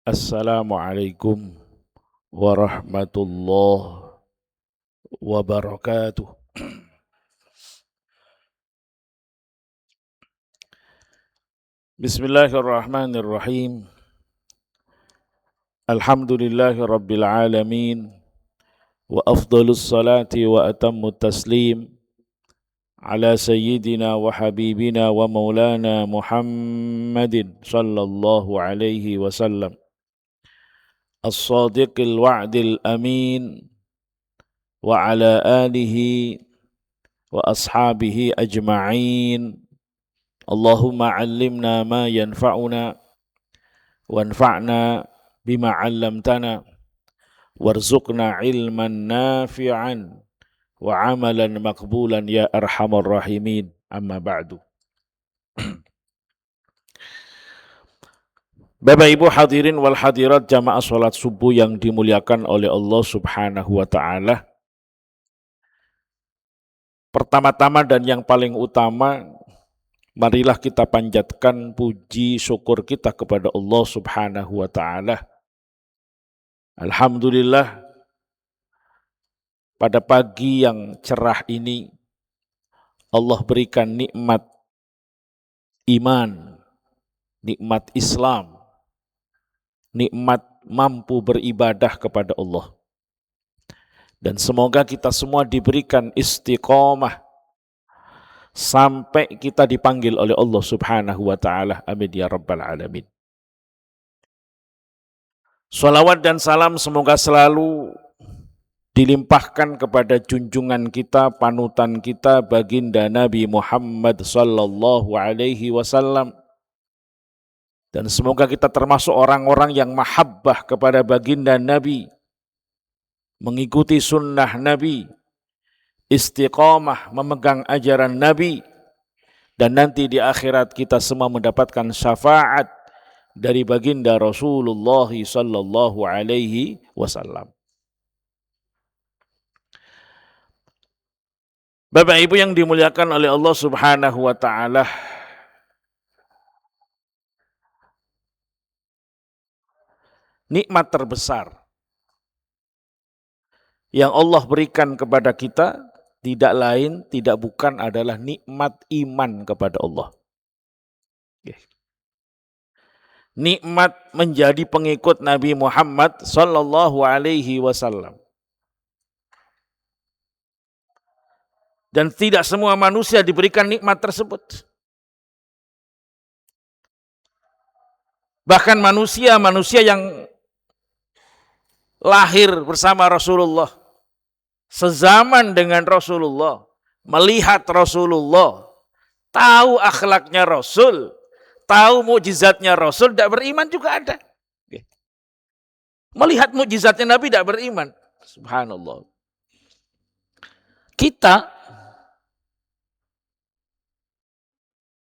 Assalamualaikum warahmatullahi wabarakatuh. Bismillahirrahmanirrahim. Alhamdulillahi rabbil alamin. Wa afdalus salati wa atammut taslim ala sayyidina wa habibina wa maulana Muhammadin sallallahu alaihi wasallam. As-sadiqil wa'dil amin wa ala alihi wa ashabihi ajma'in. Allahumma 'allimna ma yanfa'una wanfa'na bima 'allamtana warzuqna ilman nafi'an wa 'amalan maqbulan ya arhamar rahimin. Amma ba'du. Bapak Ibu hadirin wal hadirat jamaah salat subuh yang dimuliakan oleh Allah Subhanahu wa taala. Pertama-tama dan yang paling utama, marilah kita panjatkan puji syukur kita kepada Allah Subhanahu wa taala. Alhamdulillah, pada pagi yang cerah ini Allah berikan nikmat iman, nikmat Islam, nikmat mampu beribadah kepada Allah. Dan semoga kita semua diberikan istiqomah sampai kita dipanggil oleh Allah Subhanahu wa taala. Amin ya rabbal alamin. Salawat dan salam semoga selalu dilimpahkan kepada junjungan kita, panutan kita, baginda Nabi Muhammad sallallahu alaihi wasallam. Dan semoga kita termasuk orang-orang yang mahabbah kepada baginda Nabi, mengikuti sunnah Nabi, istiqamah memegang ajaran Nabi, dan nanti di akhirat kita semua mendapatkan syafaat dari baginda Rasulullah sallallahu alaihi wasallam. Bapak Ibu yang dimuliakan oleh Allah Subhanahu wa taala, nikmat terbesar yang Allah berikan kepada kita tidak lain, tidak bukan adalah nikmat iman kepada Allah. Nikmat menjadi pengikut Nabi Muhammad sallallahu alaihi wasallam. Dan tidak semua manusia diberikan nikmat tersebut. Bahkan manusia yang lahir bersama Rasulullah, sezaman dengan Rasulullah, melihat Rasulullah, tahu akhlaknya Rasul, tahu mukjizatnya Rasul, tidak beriman juga ada. Melihat mukjizatnya Nabi tidak beriman. Subhanallah. Kita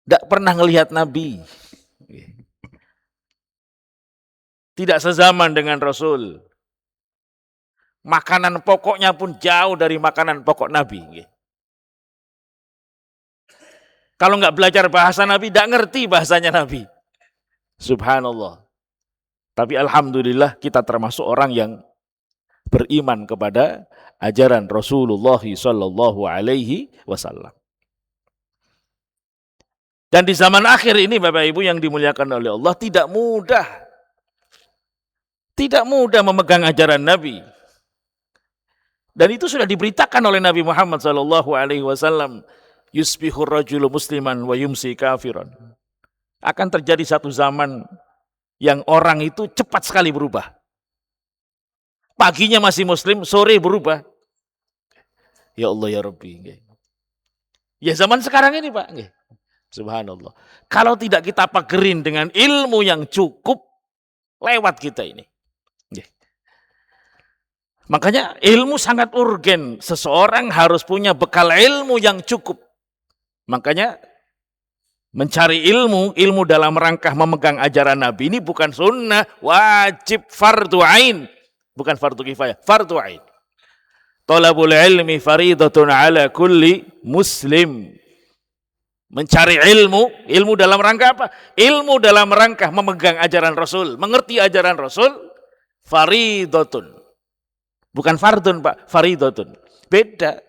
tidak pernah melihat Nabi, tidak sezaman dengan Rasul. Makanan pokoknya pun jauh dari makanan pokok Nabi. Kalau nggak belajar bahasa Nabi, tidak ngerti bahasanya Nabi. Subhanallah. Tapi alhamdulillah kita termasuk orang yang beriman kepada ajaran Rasulullah sallallahu alaihi wasallam. Dan di zaman akhir ini Bapak Ibu yang dimuliakan oleh Allah, tidak mudah memegang ajaran Nabi. Dan itu sudah diberitakan oleh Nabi Muhammad sallallahu alaihi wasallam, yusbihur rajulu musliman wa yumsi kafiran. Akan terjadi satu zaman yang orang itu cepat sekali berubah. Paginya masih muslim, sore berubah. Ya Allah ya Rabbi. Ya zaman sekarang ini Pak. Subhanallah. Kalau tidak kita pagerin dengan ilmu yang cukup, lewat kita ini. Makanya ilmu sangat urgen. Seseorang harus punya bekal ilmu yang cukup. Makanya mencari ilmu dalam rangka memegang ajaran Nabi ini bukan sunnah, wajib, fardu ain. Bukan fardu kifayah, fardu ain. Talabul ilmi faridatun ala kulli muslim. Mencari ilmu dalam rangka apa? Ilmu dalam rangka memegang ajaran Rasul, mengerti ajaran Rasul, faridotun. Bukan fardun, Pak, faridotun. Beda.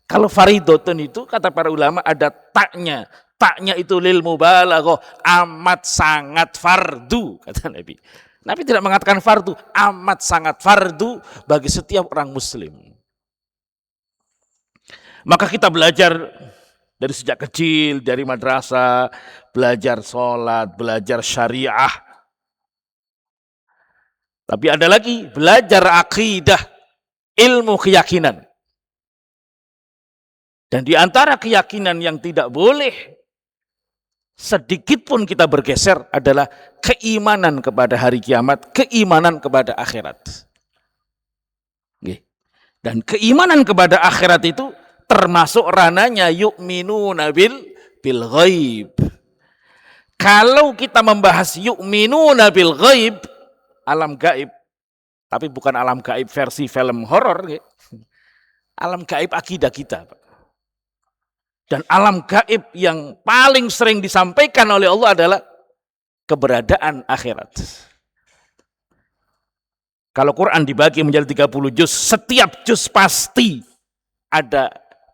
Kalau faridotun itu kata para ulama ada taknya. Taknya itu lil mubalaghah, amat sangat fardu kata Nabi. Nabi tidak mengatakan fardu, amat sangat fardu bagi setiap orang muslim. Maka kita belajar dari sejak kecil, dari madrasah, belajar sholat, belajar syariah. Tapi ada lagi, belajar akidah, ilmu keyakinan. Dan di antara keyakinan yang tidak boleh sedikit pun kita bergeser adalah keimanan kepada hari kiamat, keimanan kepada akhirat. Dan keimanan kepada akhirat itu termasuk rananya yu'minuna bil ghaib. Kalau kita membahas yu'minuna bil ghaib, alam gaib, tapi bukan alam gaib versi film horor, alam gaib akidah kita. Dan alam gaib yang paling sering disampaikan oleh Allah adalah keberadaan akhirat. Kalau Quran dibagi menjadi 30 juz, setiap juz pasti ada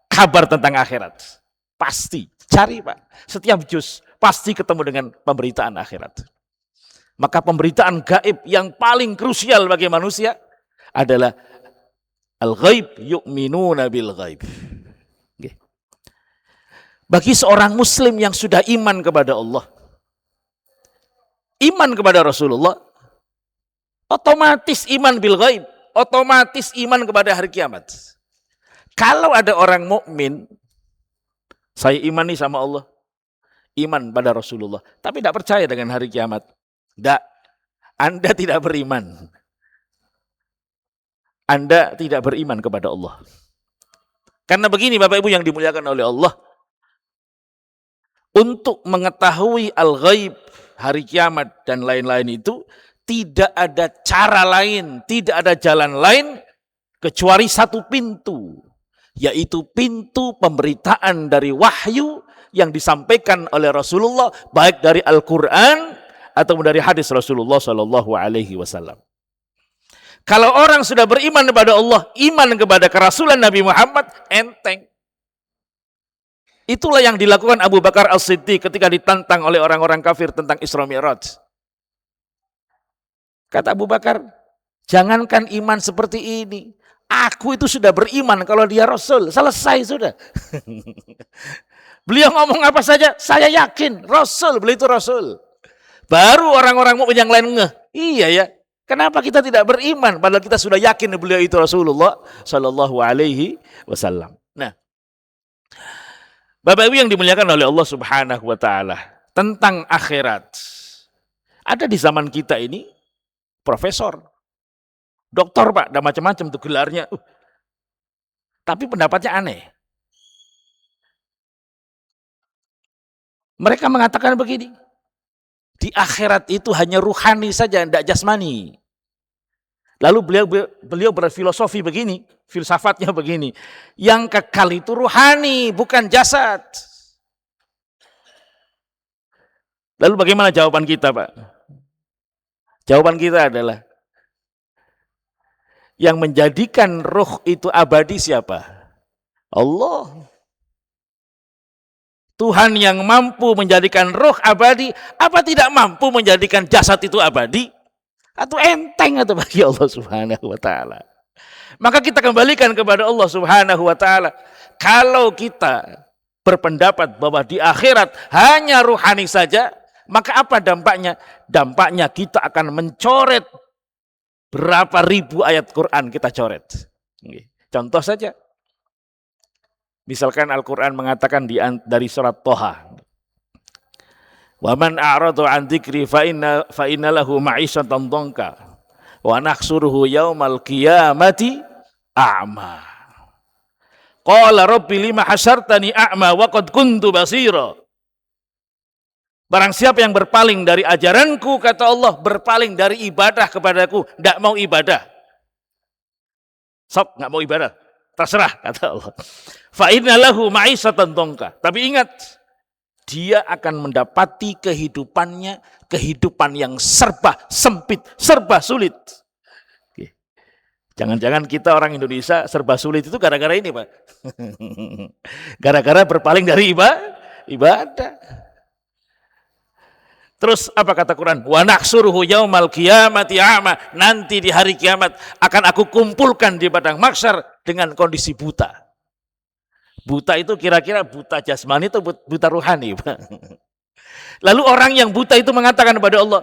kabar tentang akhirat. Pasti. Cari, Pak. Setiap juz pasti ketemu dengan pemberitaan akhirat. Maka pemberitaan gaib yang paling krusial bagi manusia adalah al-ghaib, yu'minuna bil ghaib. Bagi seorang muslim yang sudah iman kepada Allah, iman kepada Rasulullah, otomatis iman bil ghaib, otomatis iman kepada hari kiamat. Kalau ada orang mukmin, saya imani sama Allah, iman pada Rasulullah, tapi tidak percaya dengan hari kiamat. Tidak, Anda tidak beriman. Anda tidak beriman kepada Allah. Karena begini Bapak Ibu yang dimuliakan oleh Allah, untuk mengetahui al-ghaib, hari kiamat dan lain-lain itu, tidak ada cara lain, tidak ada jalan lain kecuali satu pintu, yaitu pintu pemberitaan dari wahyu yang disampaikan oleh Rasulullah, baik dari Al-Quran atau dari hadis Rasulullah SAW. Kalau orang sudah beriman kepada Allah, iman kepada kerasulan Nabi Muhammad, enteng. Itulah yang dilakukan Abu Bakar As-Siddiq ketika ditantang oleh orang-orang kafir tentang Isra Mi'raj. Kata Abu Bakar, jangankan iman seperti ini, aku itu sudah beriman kalau dia Rasul, selesai sudah. Beliau ngomong apa saja, saya yakin Rasul, beliau itu Rasul. Baru orang-orang mukmin yang lain ngeh, iya ya, kenapa kita tidak beriman padahal kita sudah yakin beliau itu Rasulullah Shallallahu Alaihi Wasallam. Nah, Bapak Ibu yang dimuliakan oleh Allah Subhanahu Wa Taala, tentang akhirat, ada di zaman kita ini profesor, doktor Pak, dan macam-macam tuh gelarnya. Tapi pendapatnya aneh. Mereka mengatakan begini, di akhirat itu hanya ruhani saja, tidak jasmani. Lalu beliau berfilosofi begini, filsafatnya begini, yang kekal itu ruhani, bukan jasad. Lalu bagaimana jawaban kita Pak? Jawaban kita adalah, yang menjadikan ruh itu abadi siapa? Allah. Tuhan yang mampu menjadikan ruh abadi, apa tidak mampu menjadikan jasad itu abadi? Atau enteng atau bagi Allah Subhanahu Wa Taala? Maka kita kembalikan kepada Allah Subhanahu Wa Taala. Kalau kita berpendapat bahwa di akhirat hanya ruhani saja, maka apa dampaknya? Dampaknya kita akan mencoret berapa ribu ayat Quran kita coret. Contoh saja. Misalkan Al-Quran mengatakan dari surat Toha, wa man a'radu an dzikri fa inna lahu ma'isyatan dhanka wa nahsuruhu yaumal qiyamati a'ma. Qala rabbi lima hasyartani a'ma wa qad kuntu basira. Barang siapa yang berpaling dari ajaranku, kata Allah, berpaling dari ibadah kepadaku, tidak mau ibadah. Sob, nggak mau ibadah. Terserah, kata Allah. Fa inna lahu ma'isyatan dhanka. Tapi ingat, dia akan mendapati kehidupan yang serba sempit, serba sulit. Jangan-jangan kita orang Indonesia serba sulit itu gara-gara ini, Pak. Gara-gara berpaling dari ibadah. Terus apa kata Quran? Wa nahsuruhu yaumal qiyamati a'ma. Nanti di hari kiamat akan aku kumpulkan di padang mahsyar dengan kondisi buta. Buta itu kira-kira buta jasmani atau buta rohani, Pak? Lalu orang yang buta itu mengatakan kepada Allah,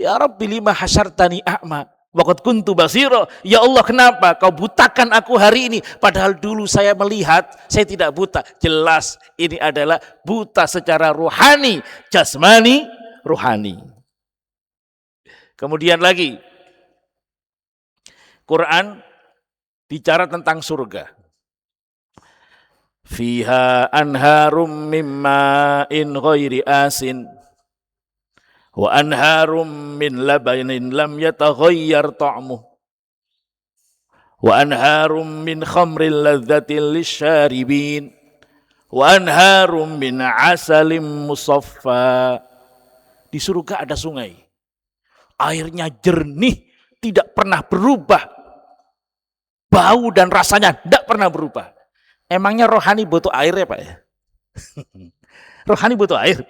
ya Rabbi lima hasyartani a'ma waqad kuntu basira. Ya Allah, kenapa kau butakan aku hari ini padahal dulu saya melihat, saya tidak buta. Jelas ini adalah buta secara rohani, jasmani, rohani. Kemudian lagi Quran bicara tentang surga. Fiha anharum mimma'in ghairi asin wa anharum min labanin lam yataghayyar ta'muh wa anharum min khamrin ladzatin lisyaribin wa anharum min asalim musaffa. Di surga ada sungai, airnya jernih, tidak pernah berubah, bau dan rasanya tidak pernah berubah. Emangnya rohani butuh air ya, Pak ya? Rohani butuh air,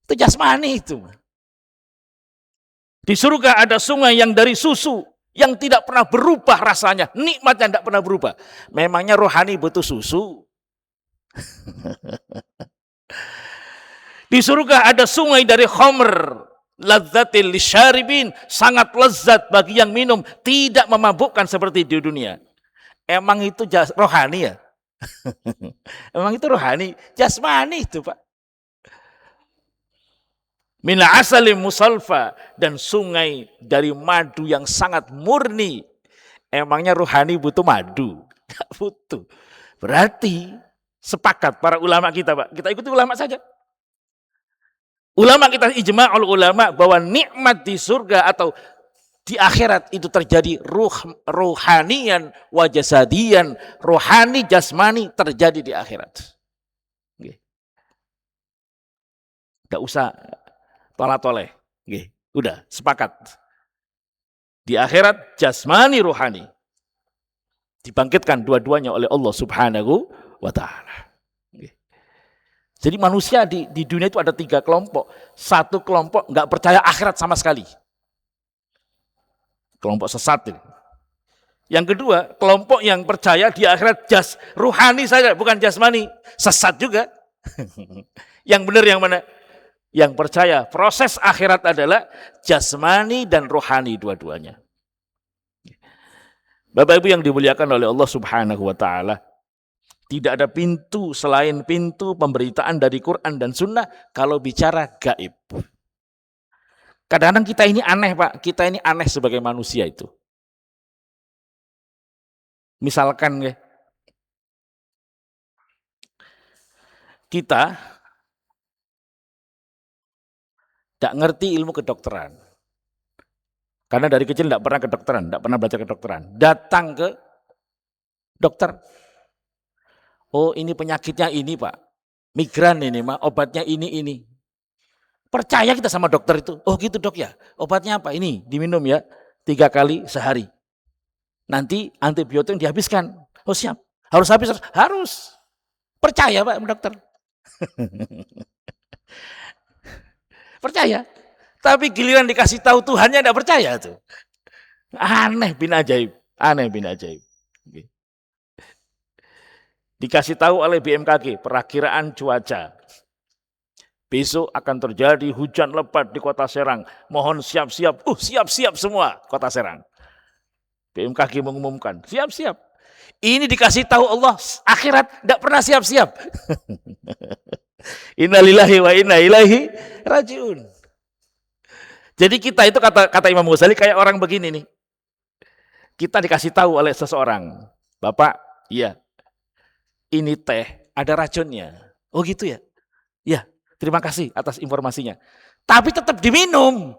itu jasmani itu. Di surga ada sungai yang dari susu, yang tidak pernah berubah rasanya, nikmatnya tidak pernah berubah. Memangnya rohani butuh susu? Di surga ada sungai dari khamr, ladzatil lisyaribin, sangat lezat bagi yang minum, tidak memabukkan seperti di dunia. Emang itu rohani ya? Emang itu rohani? Jasmani itu, Pak. Min asalim musalfa, dan sungai dari madu yang sangat murni. Emangnya rohani butuh madu? Tidak butuh. Berarti sepakat para ulama kita, Pak. Kita ikuti ulama saja. Ulama kita ijma'ul ulama bahwa nikmat di surga atau di akhirat itu terjadi rohanian wa jasadian, rohani jasmani terjadi di akhirat. Tidak usah tolah-toleh. Udah sepakat. Di akhirat jasmani rohani dibangkitkan dua-duanya oleh Allah Subhanahu wa ta'ala. Jadi manusia di dunia itu ada 3 kelompok. Satu kelompok nggak percaya akhirat sama sekali. Kelompok sesat ini. Yang kedua, kelompok yang percaya di akhirat rohani saja, bukan jasmani. Sesat juga. Yang benar yang mana? Yang percaya proses akhirat adalah jasmani dan rohani dua-duanya. Bapak Ibu yang dimuliakan oleh Allah Subhanahu wa ta'ala, tidak ada pintu selain pintu pemberitaan dari Quran dan Sunnah kalau bicara gaib. Kadang-kadang kita ini aneh, Pak. Kita ini aneh sebagai manusia itu. Misalkan ya, kita tidak ngerti ilmu kedokteran. Karena dari kecil tidak pernah kedokteran, tidak pernah belajar kedokteran. Datang ke dokter. Oh, ini penyakitnya ini, Pak. Migran ini, Pak. Obatnya ini. Percaya kita sama dokter itu. Oh gitu, Dok ya. Obatnya apa? Ini diminum ya 3 kali sehari. Nanti antibiotik dihabiskan. Oh siap. Harus habis? Harus. Percaya, Pak, dokter. Percaya. Tapi giliran dikasih tahu Tuhannya tidak percaya tuh. Aneh bin ajaib. Dikasih tahu oleh BMKG, perakiraan cuaca. Besok akan terjadi hujan lebat di Kota Serang. Mohon siap-siap. Siap-siap semua Kota Serang. BMKG mengumumkan, siap-siap. Ini dikasih tahu Allah, akhirat tidak pernah siap-siap. Innalillahi wa inna ilaihi rajiun. Jadi kita itu kata Imam Ghazali kayak orang begini nih. Kita dikasih tahu oleh seseorang, Bapak, iya, ini teh ada racunnya. Oh gitu ya? Ya, terima kasih atas informasinya. Tapi tetap diminum.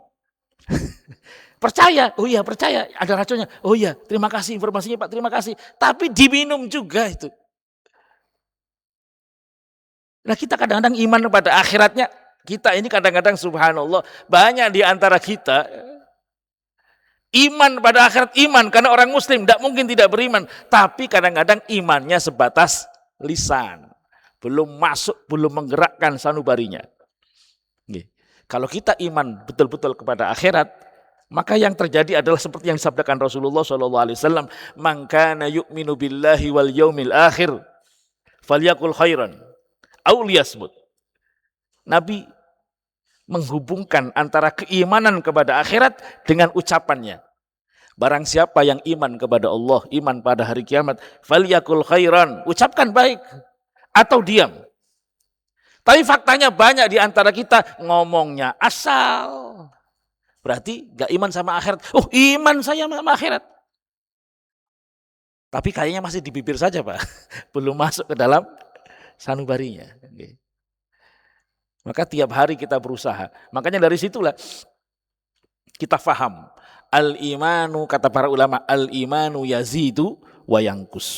Percaya, oh iya percaya, ada racunnya. Oh iya, terima kasih informasinya Pak, terima kasih. Tapi diminum juga itu. Nah kita kadang-kadang iman pada akhiratnya, kita ini kadang-kadang subhanallah, banyak di antara kita iman pada akhirat, iman karena orang muslim, tidak mungkin tidak beriman. Tapi kadang-kadang imannya sebatas lisan, belum masuk, belum menggerakkan sanubarinya. Kalau kita iman betul-betul kepada akhirat, maka yang terjadi adalah seperti yang disabdakan Rasulullah SAW, "Man kana yu'minu billahi wal yaumil akhir, falyakul khairan aw liyasmut." Nabi menghubungkan antara keimanan kepada akhirat dengan ucapannya. Barang siapa yang iman kepada Allah, iman pada hari kiamat, falyakul khairan, ucapkan baik atau diam. Tapi faktanya banyak di antara kita ngomongnya asal. Berarti gak iman sama akhirat. Oh, iman saya sama akhirat. Tapi kayaknya masih di bibir saja, Pak. Belum masuk ke dalam sanubarinya. Maka tiap hari kita berusaha. Makanya dari situlah kita faham. Al-imanu, kata para ulama, al-imanu yazidu wa yankus.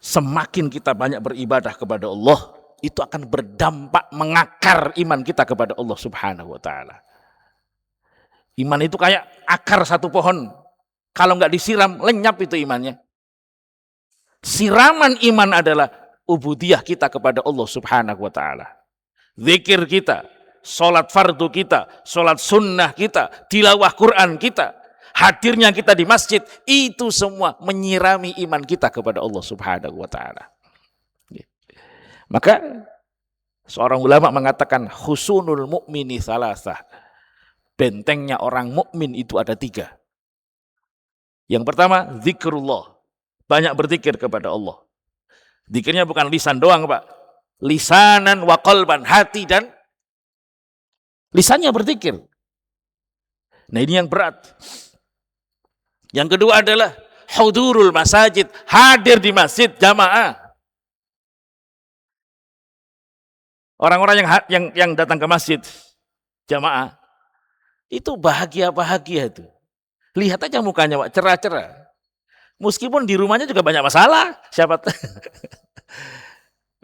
Semakin kita banyak beribadah kepada Allah, itu akan berdampak mengakar iman kita kepada Allah Subhanahu wa ta'ala. Iman itu kayak akar satu pohon. Kalau nggak disiram, lenyap itu imannya. Siraman iman adalah ubudiyah kita kepada Allah Subhanahu wa ta'ala. Zikir kita, sholat fardu kita, sholat sunnah kita, tilawah Quran kita, hadirnya kita di masjid, itu semua menyirami iman kita kepada Allah Subhanahu wa ta'ala. Maka seorang ulama mengatakan husunul mu'mini salasah. Bentengnya orang mukmin itu ada 3. Yang pertama, zikrullah. Banyak berzikir kepada Allah. Zikirnya bukan lisan doang, Pak. Lisanan wa qalban, hati dan lisannya berzikir. Nah, ini yang berat. Yang kedua adalah hudurul masajid, hadir di masjid jamaah. Orang-orang yang datang ke masjid jamaah itu bahagia-bahagia itu. Lihat aja mukanya, Pak, cerah-cerah. Meskipun di rumahnya juga banyak masalah, siapa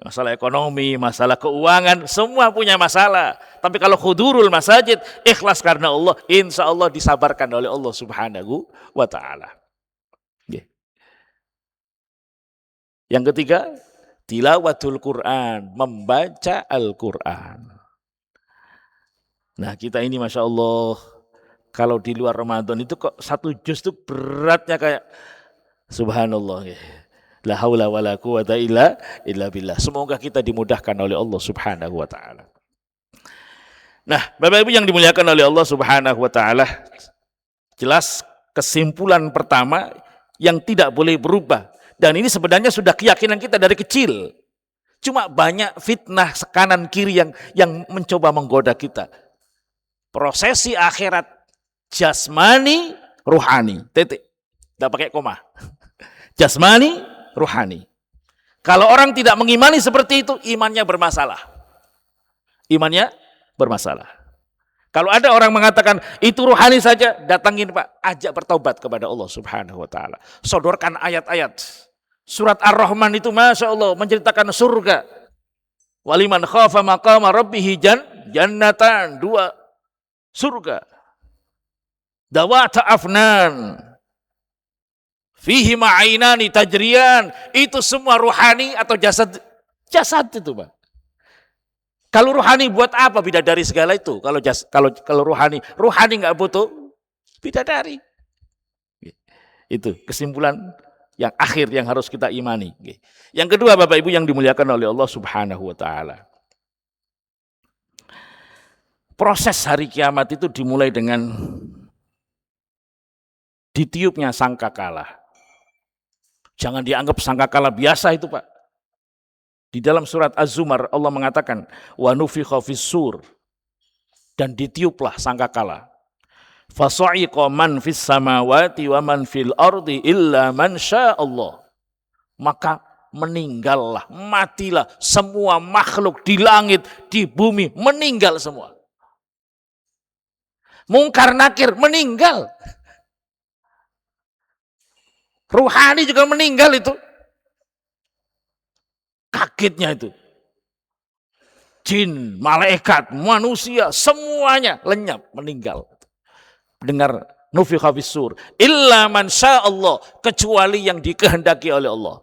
masalah ekonomi, masalah keuangan, semua punya masalah. Tapi kalau hudurul masajid, ikhlas karena Allah, insya Allah disabarkan oleh Allah Subhanahu wa ta'ala. Yang ketiga, tilawatul Quran, membaca Al-Quran. Nah, kita ini Masya Allah, kalau di luar Ramadan itu kok 1 juz itu beratnya kayak subhanallah. La haula wala quwata illa billah. Semoga kita dimudahkan oleh Allah Subhanahu wa ta'ala. Nah, Bapak Ibu yang dimuliakan oleh Allah Subhanahu wa ta'ala, jelas kesimpulan pertama yang tidak boleh berubah. Dan ini sebenarnya sudah keyakinan kita dari kecil. Cuma banyak fitnah kanan kiri yang mencoba menggoda kita. Prosesi akhirat jasmani, ruhani. Titik. Tidak pakai koma. Jasmani, ruhani. Kalau orang tidak mengimani seperti itu, imannya bermasalah. Imannya bermasalah. Kalau ada orang mengatakan itu ruhani saja, datangin Pak, ajak bertobat kepada Allah Subhanahu wa ta'ala. Sodorkan ayat-ayat. Surat Ar-Rahman itu Masya Allah menceritakan surga. Waliman khafa maqama rabbihi jannatan, 2 surga. Dawata afnan. Fihi ma'ainani tajriyan. Itu semua ruhani atau jasad itu, Pak. Kalau ruhani buat apa bidadari segala itu? Kalau ruhani nggak butuh bidadari. Itu kesimpulan yang akhir yang harus kita imani. Yang kedua, Bapak Ibu yang dimuliakan oleh Allah Subhanahu wa ta'ala. Proses hari kiamat itu dimulai dengan ditiupnya sangkakala. Jangan dianggap sangkakala biasa itu, Pak. Di dalam surat Az-Zumar Allah mengatakan wa nufikha fis-sur, dan ditiuplah sangkakala. Fasa'iqa man fis samawati wa man fil ardi illa man sya'allah. Maka meninggallah, matilah semua makhluk di langit, di bumi, meninggal semua. Mungkar nakir meninggal. Ruhani juga meninggal itu. Kagetnya itu. jin, malaikat, manusia, semuanya lenyap, meninggal. Dengar nufikha fis-sur, illa man Allah, kecuali yang dikehendaki oleh Allah.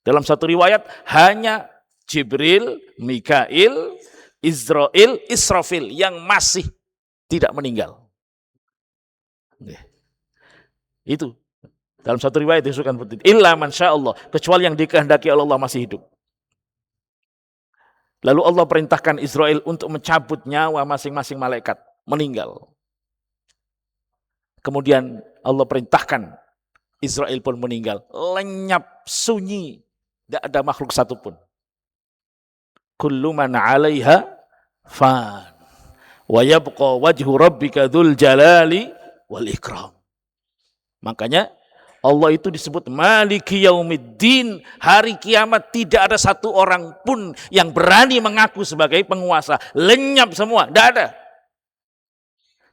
Dalam satu riwayat hanya Jibril, Mikail, Israel, Israfil yang masih tidak meninggal. Itu dalam satu riwayat disebutkan seperti itu. Illa man Allah, kecuali yang dikehendaki oleh Allah masih hidup. Lalu Allah perintahkan Israel untuk mencabut nyawa masing-masing malaikat, meninggal. Kemudian Allah perintahkan Israel pun meninggal, lenyap, sunyi, tidak ada makhluk satupun. Kullu man 'alaiha fan wa yabqa wajhu rabbika dzul jalali wal ikram. Makanya Allah itu disebut Maliki Yaumiddin, hari kiamat tidak ada satu orang pun yang berani mengaku sebagai penguasa. Lenyap semua, tidak ada.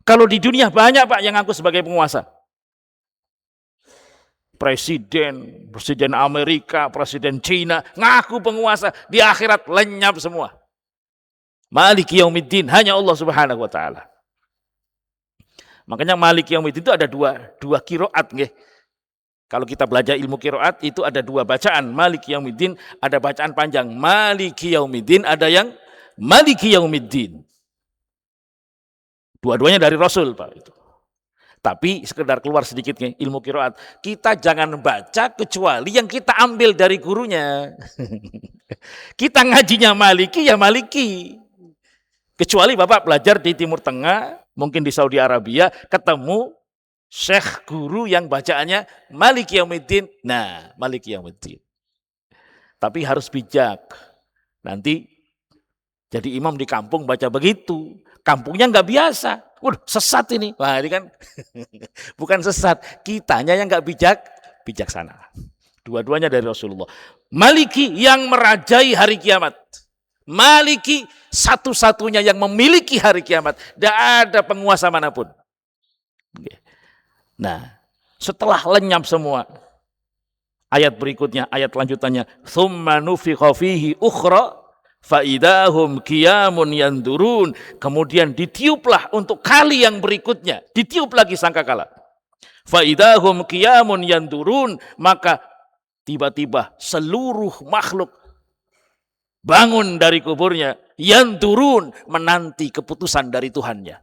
Kalau di dunia banyak Pak yang ngaku sebagai penguasa. Presiden Amerika, presiden Cina, ngaku penguasa. Di akhirat lenyap semua. Maliki Yaumiddin, hanya Allah Subhanahu wa Ta'ala. Makanya Maliki Yaumiddin itu ada dua qiraat nggih. Kalau kita belajar ilmu qiraat itu ada dua bacaan. Maliki Yaumiddin, ada bacaan panjang. Maliki Yaumiddin, ada yang Maliki Yaumiddin. Dua-duanya dari Rasul, Pak. Itu. Tapi sekedar keluar sedikit nih, ilmu qiraat. Kita jangan baca kecuali yang kita ambil dari gurunya. Kita ngajinya Maliki, ya Maliki. Kecuali Bapak belajar di Timur Tengah, mungkin di Saudi Arabia, ketemu syekh guru yang bacaannya Maliki Yaumiddin. Nah, Maliki Yaumiddin. Tapi harus bijak. Nanti jadi imam di kampung baca begitu. Kampungnya nggak biasa. Sesat ini. Wah, ini kan bukan sesat. Kitanya yang nggak bijaksana. Dua-duanya dari Rasulullah. Maliki yang merajai hari kiamat. Maliki satu-satunya yang memiliki hari kiamat. Tidak ada penguasa manapun. Nah, setelah lenyap semua, ayat berikutnya, ayat lanjutannya, tsumma nufikha fihi ukhra fa idahum qiyamun yandurun. Kemudian ditiuplah untuk kali yang berikutnya, ditiup lagi sangkakala. Fa idahum qiyamun yandurun, maka tiba-tiba seluruh makhluk bangun dari kuburnya, yandurun, menanti keputusan dari Tuhannya.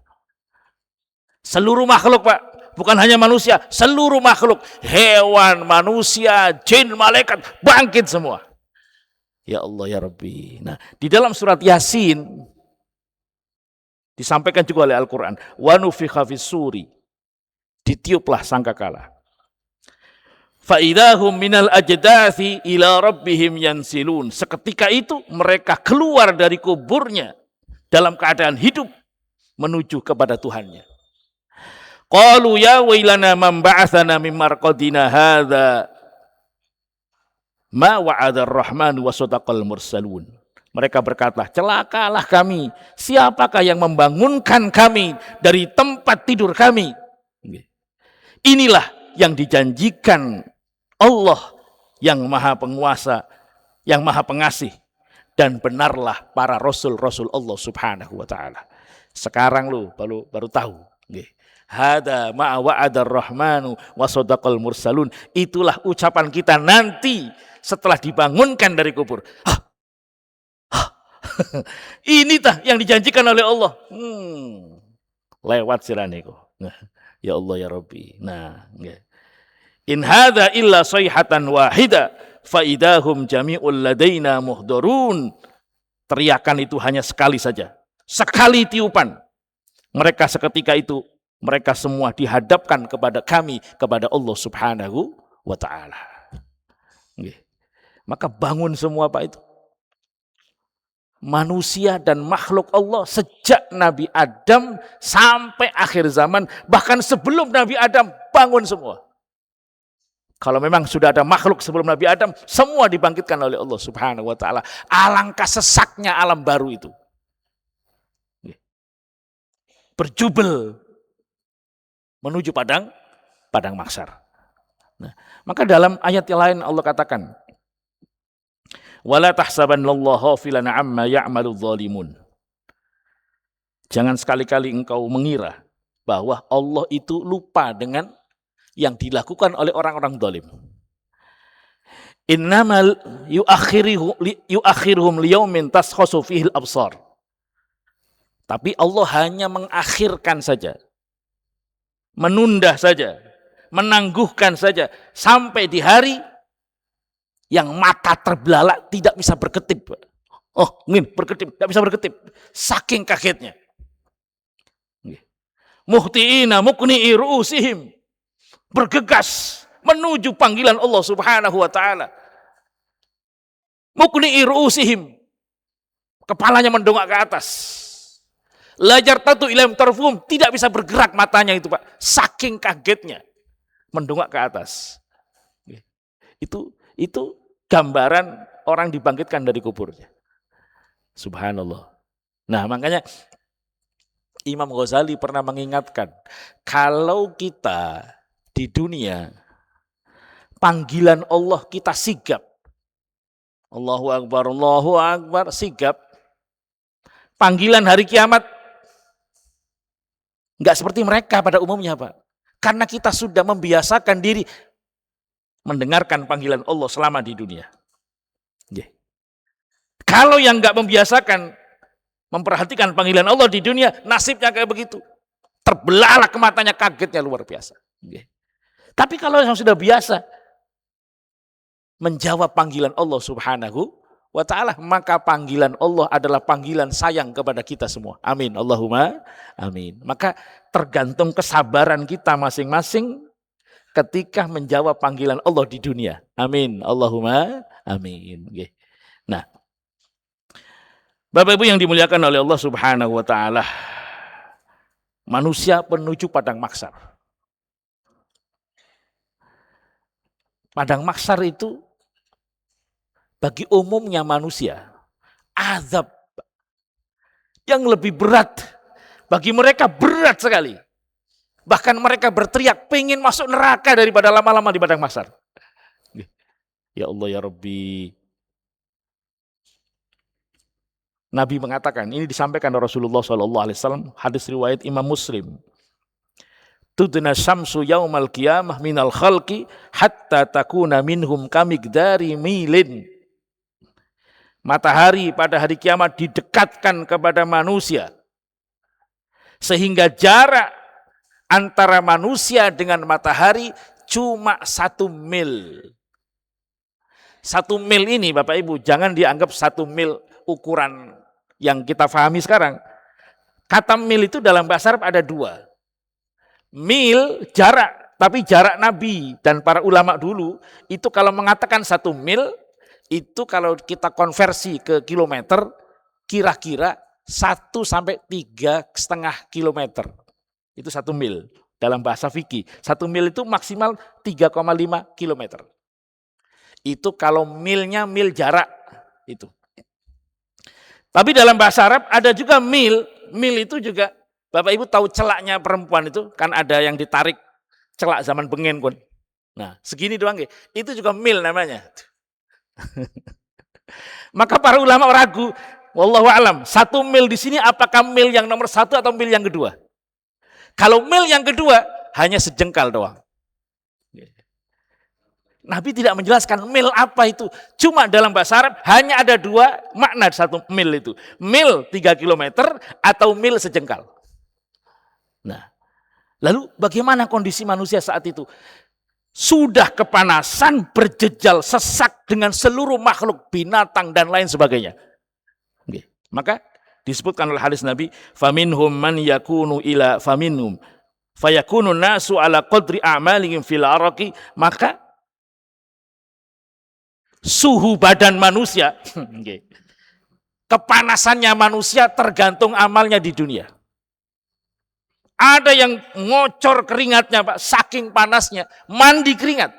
Seluruh makhluk, Pak. Bukan hanya manusia, seluruh makhluk, hewan, manusia, jin, malaikat, bangkit semua. Ya Allah, ya Rabbi. Nah, di dalam surat Yasin disampaikan juga oleh Al-Quran, wa nufikha fis-suri, ditiuplah sangkakala. Fa idahum minal ajdathi ila rabbihim yansilun. Seketika itu mereka keluar dari kuburnya dalam keadaan hidup menuju kepada Tuhannya. Qalu ya wailana man ba'athana min marqadina hadza ma wa'ada ar-rahman wa sadaqal mursalun. Mereka berkata, celakalah kami, siapakah yang membangunkan kami dari tempat tidur kami? Inilah yang dijanjikan Allah yang maha penguasa, yang maha pengasih, dan benarlah para rasul-rasul Allah Subhanahu wa Ta'ala. Sekarang lu baru tahu. Hada ma wa'ada ar-rahmanu wa sadaqal mursalun. Itulah ucapan kita nanti setelah dibangunkan dari kubur. Ini tah yang dijanjikan oleh Allah. Lewat siraniku. Ya Allah ya Rabbi. Nah, in hadza illa sayhatan wahida fa idahum jami'ul ladaina muhdharun. Teriakan itu hanya sekali saja. Sekali tiupan. Mereka seketika itu, mereka semua dihadapkan kepada kami, kepada Allah Subhanahu wa Ta'ala. Maka bangun semua Pak itu. Manusia dan makhluk Allah sejak Nabi Adam sampai akhir zaman, bahkan sebelum Nabi Adam, bangun semua. Kalau memang sudah ada makhluk sebelum Nabi Adam, semua dibangkitkan oleh Allah Subhanahu wa Ta'ala. Alangkah sesaknya alam baru itu. Berjubel menuju padang mahsyar. Nah, maka dalam ayat yang lain Allah katakan, Wala tahsabannallaha ghafilan amma ya'malu dzalimun. Jangan sekali-kali engkau mengira bahwa Allah itu lupa dengan yang dilakukan oleh orang-orang zalim. Innamal yuakhiruhum liyaumin taskhasu fihi al-absar. Tapi Allah hanya mengakhirkan saja, menunda saja, menangguhkan saja sampai di hari yang mata terbelalak tidak bisa berkedip. Oh, ingin berkedip, tidak bisa berkedip. Saking kagetnya. Muhtiina muqni'i ru'usihim. Bergegas menuju panggilan Allah Subhanahu wa taala. Muqni'i ru'usihim. Kepalanya mendongak ke atas. Lajar tatu ilam tarfum, tidak bisa bergerak matanya itu, Pak. Saking kagetnya mendongak ke atas. Itu gambaran orang dibangkitkan dari kuburnya. Subhanallah. Nah, makanya Imam Ghazali pernah mengingatkan, kalau kita di dunia panggilan Allah kita sigap. Allahu Akbar, sigap. Panggilan hari kiamat enggak seperti mereka pada umumnya, Pak. Karena kita sudah membiasakan diri mendengarkan panggilan Allah selama di dunia. Kalau yang enggak membiasakan memperhatikan panggilan Allah di dunia, nasibnya kayak begitu. Terbelalak ke matanya, kagetnya luar biasa. Tapi kalau yang sudah biasa menjawab panggilan Allah Subhanahu wa ta'ala, maka panggilan Allah adalah panggilan sayang kepada kita semua. Amin. Allahumma amin. Maka tergantung kesabaran kita masing-masing ketika menjawab panggilan Allah di dunia. Amin. Allahumma amin. Nah, Bapak Ibu yang dimuliakan oleh Allah Subhanahu wa taala, manusia menuju padang mahsyar. Padang mahsyar itu bagi umumnya manusia azab yang lebih berat. Bagi mereka berat sekali. Bahkan mereka berteriak pengen masuk neraka daripada lama-lama di padang mahsyar. Ya Allah ya Rabbi. Nabi mengatakan, ini disampaikan oleh Rasulullah SAW, hadis riwayat Imam Muslim. Tudna syamsu yaumal qiyamah minal khalqi hatta takuna minhum kamigdari milin. Matahari pada hari kiamat didekatkan kepada manusia. Sehingga jarak antara manusia dengan matahari cuma 1 mil. 1 mil ini Bapak Ibu, jangan dianggap 1 mil ukuran yang kita pahami sekarang. Kata mil itu dalam bahasa Arab ada 2. Mil jarak, tapi jarak Nabi dan para ulama dulu itu kalau mengatakan 1 mil itu kalau kita konversi ke kilometer kira-kira 1 sampai 3,5 kilometer. Itu 1 mil dalam bahasa fikih. 1 mil itu maksimal 3,5 kilometer. Itu kalau milnya mil jarak itu. Tapi dalam bahasa Arab ada juga mil. Mil itu juga, Bapak Ibu tahu celaknya perempuan itu, kan ada yang ditarik celak zaman bengen pun. Nah, segini doang. Itu juga mil namanya. Maka para ulama ragu, wallahu alam, 1 mil di sini apakah mil yang nomor 1 atau mil yang kedua? Kalau mil yang kedua, hanya sejengkal doang. Nabi tidak menjelaskan mil apa itu. Cuma dalam bahasa Arab hanya ada 2 makna 1 mil itu. Mil 3 kilometer atau mil sejengkal. Nah, lalu bagaimana kondisi manusia saat itu? Sudah kepanasan, berjejal, sesak dengan seluruh makhluk, binatang dan lain sebagainya. Maka disebutkan oleh hadis Nabi, faminhum man yakunu ila faminhum fayakunu nasu ala qadri a'malihim fil araqi, maka suhu badan manusia, kepanasannya manusia tergantung amalnya di dunia. Ada yang ngocor keringatnya, Pak, saking panasnya, mandi keringat.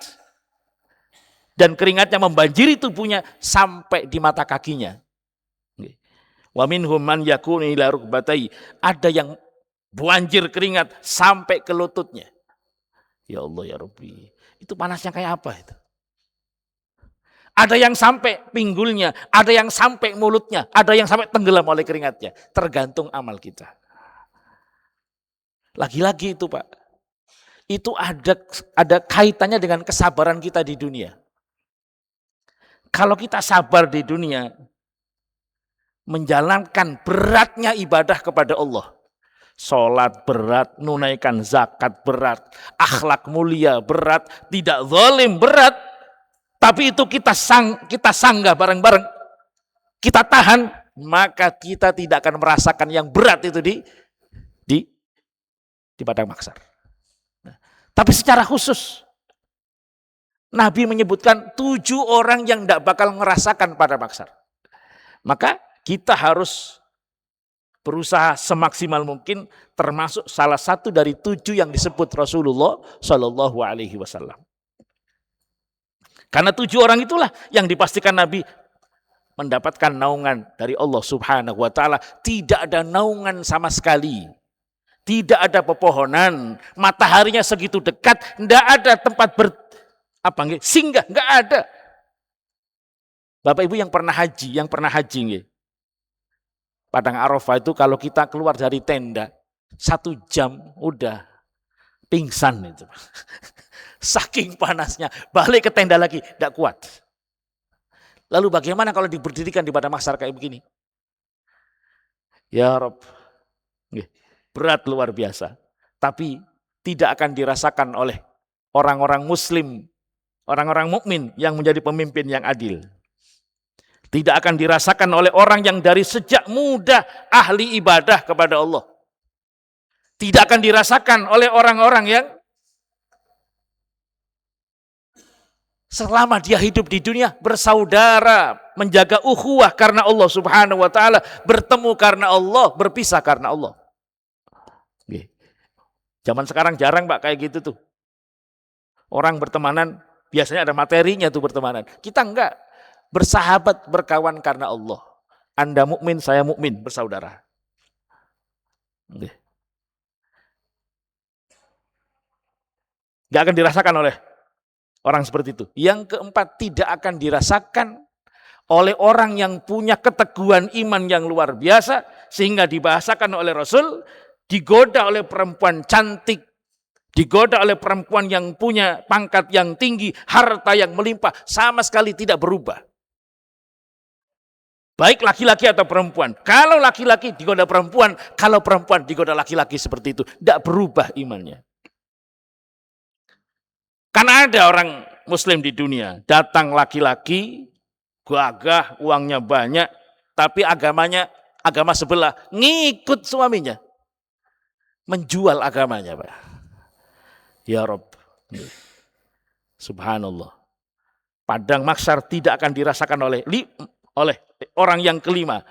Dan keringatnya membanjiri tubuhnya sampai di mata kakinya. Wa minhum man yakunu ila rukbatai, ada yang banjir keringat sampai ke lututnya. Ya Allah ya Rabbi, itu panasnya kayak apa itu? Ada yang sampai pinggulnya, ada yang sampai mulutnya, ada yang sampai tenggelam oleh keringatnya. Tergantung amal kita. Lagi-lagi itu Pak, itu ada kaitannya dengan kesabaran kita di dunia. Kalau kita sabar di dunia, menjalankan beratnya ibadah kepada Allah. Sholat berat, menunaikan zakat berat, akhlak mulia berat, tidak zalim berat. Tapi itu kita sanggah bareng-bareng, kita tahan, maka kita tidak akan merasakan yang berat itu di padang mahsyar. Nah, tapi secara khusus, Nabi menyebutkan 7 orang yang tidak bakal merasakan pada mahsyar. Maka kita harus berusaha semaksimal mungkin, termasuk salah satu dari 7 yang disebut Rasulullah Shallallahu Alaihi Wasallam. Karena 7 orang itulah yang dipastikan Nabi mendapatkan naungan dari Allah Subhanahu Wa Taala. Tidak ada naungan sama sekali, tidak ada pepohonan, mataharinya segitu dekat, tidak ada tempat singgah, nggak ada. Bapak Ibu yang pernah haji, Padang Arafah itu kalau kita keluar dari tenda 1 jam udah pingsan itu. Saking panasnya, balik ke tenda lagi, tidak kuat. Lalu bagaimana kalau diberdirikan di padang mahsyar kayak begini? Ya Rob, berat luar biasa. Tapi tidak akan dirasakan oleh orang-orang muslim, orang-orang mukmin yang menjadi pemimpin yang adil. Tidak akan dirasakan oleh orang yang dari sejak muda ahli ibadah kepada Allah. Tidak akan dirasakan oleh orang-orang yang selama dia hidup di dunia bersaudara, menjaga ukhuwah karena Allah Subhanahu Wa Taala, bertemu karena Allah, berpisah karena Allah. Zaman sekarang jarang Pak kayak gitu tuh. Orang bertemanan biasanya ada materinya tuh bertemanan. Kita enggak, bersahabat, berkawan karena Allah. Anda mukmin, saya mukmin, bersaudara. Enggak akan dirasakan oleh orang seperti itu. Yang keempat, tidak akan dirasakan oleh orang yang punya keteguhan iman yang luar biasa, sehingga dibahasakan oleh Rasul, digoda oleh perempuan cantik, digoda oleh perempuan yang punya pangkat yang tinggi, harta yang melimpah, sama sekali tidak berubah. Baik laki-laki atau perempuan. Kalau laki-laki digoda perempuan, kalau perempuan digoda laki-laki seperti itu, tidak berubah imannya. Karena ada orang muslim di dunia, datang laki-laki, gagah, uangnya banyak, tapi agamanya agama sebelah, ngikut suaminya. Menjual agamanya, Pak. Ya Rob. Subhanallah. Padang mahsyar tidak akan dirasakan oleh orang yang kelima,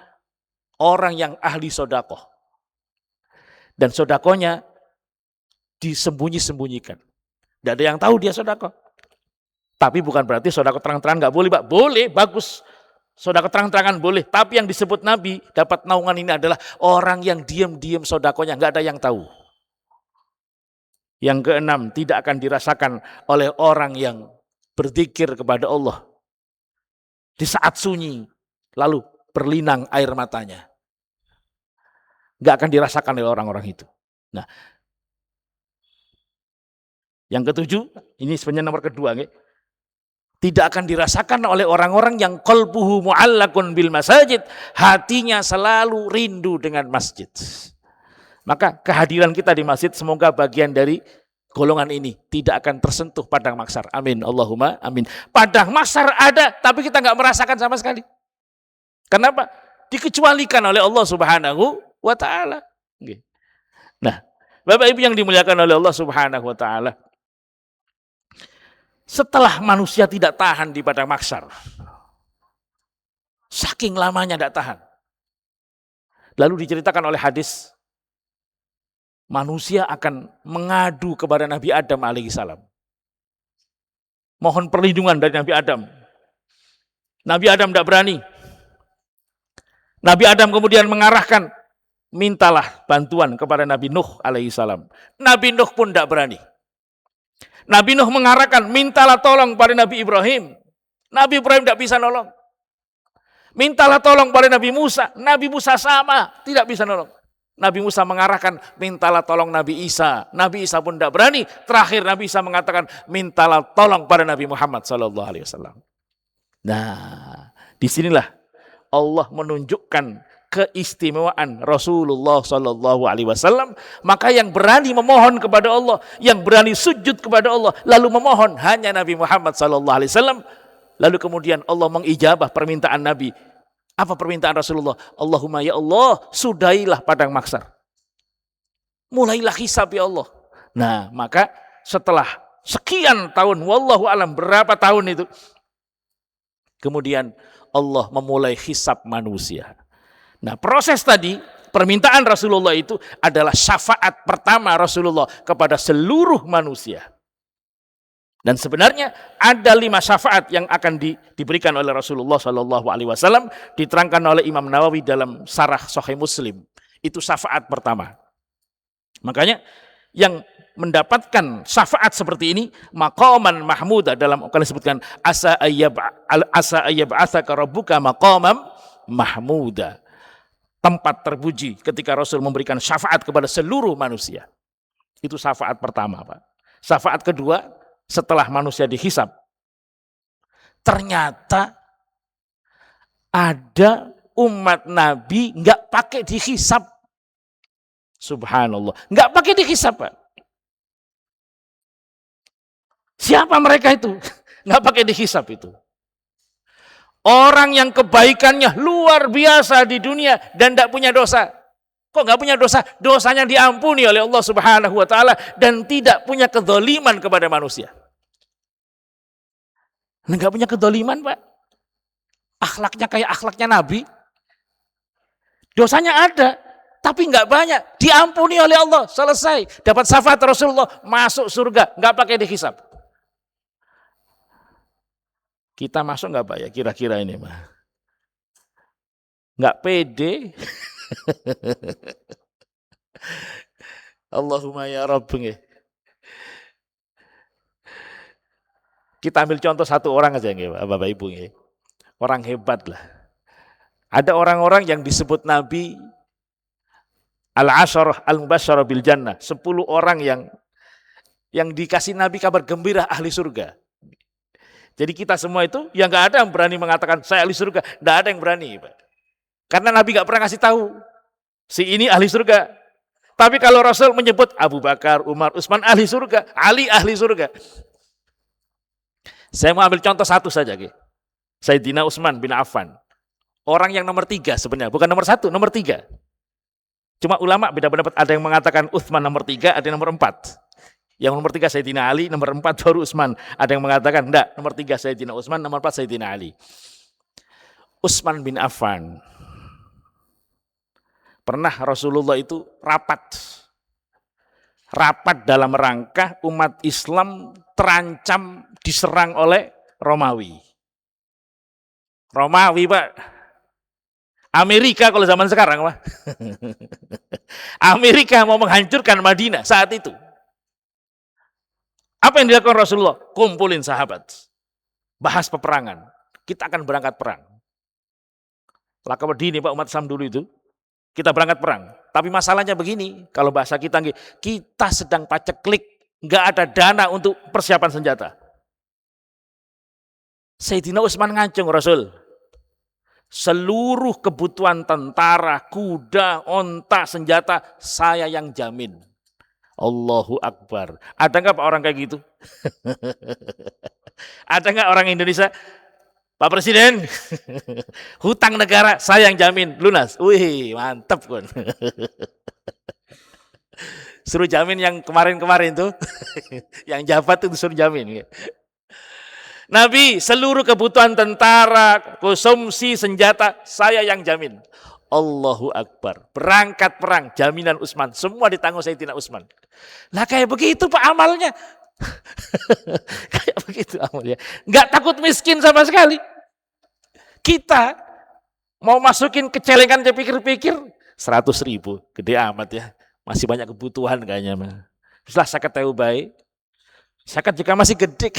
orang yang ahli sodakoh. Dan sodakohnya disembunyi-sembunyikan. Tidak ada yang tahu dia sodakoh. Tapi bukan berarti sodakoh terang-terangan nggak boleh, Pak. Boleh, bagus. Sodakoh terang-terangan boleh. Tapi yang disebut Nabi dapat naungan ini adalah orang yang diam-diam sodakohnya, nggak ada yang tahu. Yang keenam, tidak akan dirasakan oleh orang yang berzikir kepada Allah di saat sunyi, lalu berlinang air matanya. Nggak akan dirasakan oleh orang-orang itu. Nah, yang ketujuh, ini sebenarnya nomor kedua, tidak akan dirasakan oleh orang-orang yang qalbuhu mu'allakun bil masajid, hatinya selalu rindu dengan masjid. Maka kehadiran kita di masjid semoga bagian dari golongan ini, tidak akan tersentuh padang mahsyar. Amin, Allahumma amin. Padang mahsyar ada, tapi kita nggak merasakan sama sekali. Kenapa? Dikecualikan oleh Allah Subhanahu wa Ta'ala. Nah, Bapak Ibu yang dimuliakan oleh Allah Subhanahu wa Ta'ala, setelah manusia tidak tahan di padang mahsyar, saking lamanya tidak tahan, lalu diceritakan oleh hadis, manusia akan mengadu kepada Nabi Adam alaihissalam. Mohon perlindungan dari Nabi Adam. Nabi Adam tidak berani. Nabi Adam kemudian mengarahkan, mintalah bantuan kepada Nabi Nuh alaihissalam. Nabi Nuh pun tidak berani. Nabi Nuh mengarahkan, mintalah tolong pada Nabi Ibrahim. Nabi Ibrahim tidak bisa nolong. Mintalah tolong pada Nabi Musa. Nabi Musa sama, tidak bisa nolong. Nabi Musa mengarahkan, mintalah tolong Nabi Isa. Nabi Isa pun tidak berani. Terakhir Nabi Isa mengatakan, mintalah tolong pada Nabi Muhammad SAW. Nah, disinilah Allah menunjukkan keistimewaan Rasulullah SAW. Maka yang berani memohon kepada Allah, yang berani sujud kepada Allah, lalu memohon hanya Nabi Muhammad SAW. Lalu kemudian Allah mengijabah permintaan Nabi. Apa permintaan Rasulullah? Allahumma ya Allah, sudahilah padang mahsyar. Mulailah hisab ya Allah. Nah, maka setelah sekian tahun, wallahu alam berapa tahun itu, kemudian Allah memulai hisab manusia. Nah, proses tadi, permintaan Rasulullah itu adalah syafaat pertama Rasulullah kepada seluruh manusia. Dan sebenarnya ada 5 syafaat yang akan diberikan oleh Rasulullah SAW, diterangkan oleh Imam Nawawi dalam Syarah Sahih Muslim. Itu syafaat pertama. Makanya yang mendapatkan syafaat seperti ini, maqaman mahmuda, dalam akan disebutkan asa ayyab'atsaka rabbuka maqaman mahmuda. Tempat terpuji ketika Rasul memberikan syafaat kepada seluruh manusia. Itu syafaat pertama, Pak. Syafaat kedua, setelah manusia dihisab, ternyata ada umat Nabi nggak pakai dihisab. Subhanallah, nggak pakai dihisab, Pak. Siapa mereka itu? Nggak pakai dihisab itu. Orang yang kebaikannya luar biasa di dunia dan tidak punya dosa. Kok nggak punya dosa? Dosanya diampuni oleh Allah Subhanahu wa Ta'ala dan tidak punya kedzaliman kepada manusia. Nggak punya kedzaliman, Pak. Akhlaknya kayak akhlaknya Nabi. Dosanya ada, tapi nggak banyak. Diampuni oleh Allah, selesai. Dapat syafaat Rasulullah, masuk surga, nggak pakai dihisab. Kita masuk nggak, Pak, ya kira-kira ini, Pak? Nggak pede. Allahumma ya Rabb. Kita ambil contoh satu orang aja, Bapak Ibu. Orang hebat lah. Ada orang-orang yang disebut Nabi Al-Asyarah Al-Mubasyarah bil Jannah. 10 orang yang dikasih Nabi kabar gembira ahli surga. Jadi kita semua itu, yang gak ada yang berani mengatakan saya ahli surga. Tidak ada yang berani, Pak. Karena Nabi gak pernah kasih tahu si ini ahli surga. Tapi kalau Rasul menyebut Abu Bakar, Umar, Utsman ahli surga, Ali ahli surga. Saya mau ambil contoh satu saja, Sayyidina Utsman bin Affan. Orang yang nomor 3 sebenarnya, bukan nomor 1, nomor 3. Cuma ulama beda pendapat, ada yang mengatakan Utsman nomor 3, ada yang nomor 4. Yang nomor 3 Sayyidina Ali, nomor 4 baru Utsman. Ada yang mengatakan enggak, nomor 3 Sayyidina Utsman, nomor 4 Sayyidina Ali. Utsman bin Affan. Pernah Rasulullah itu rapat dalam rangka umat Islam terancam diserang oleh Romawi. Romawi, Pak. Amerika kalau zaman sekarang, Pak. Amerika mau menghancurkan Madinah saat itu. Apa yang dilakukan Rasulullah? Kumpulin sahabat. Bahas peperangan. Kita akan berangkat perang. Lakabadini, Pak, umat Islam dulu itu. Kita berangkat perang. Tapi masalahnya begini, kalau bahasa kita sedang paceklik, nggak ada dana untuk persiapan senjata. Sayyidina Utsman ngancung Rasul. Seluruh kebutuhan tentara, kuda, onta, senjata, saya yang jamin. Allahu Akbar. Ada nggak Pak orang kayak gitu? Ada nggak orang Indonesia? Pak Presiden, hutang negara saya yang jamin, lunas. Wih, mantap kan. Suruh jamin yang kemarin-kemarin tuh, yang jabat itu suruh jamin. Nabi, seluruh kebutuhan tentara, konsumsi senjata, saya yang jamin. Allahu Akbar. Berangkat perang, jaminan Utsman. Semua ditanggung Sayyidina Utsman. Lah kayak begitu Pak amalnya. Kayak begitu amalnya. Nggak takut miskin sama sekali. Kita mau masukin ke celengan, dia pikir-pikir 100.000. Gede amat ya. Masih banyak kebutuhan kayaknya. Setelah zakat tahu baik. Zakat juga masih gede.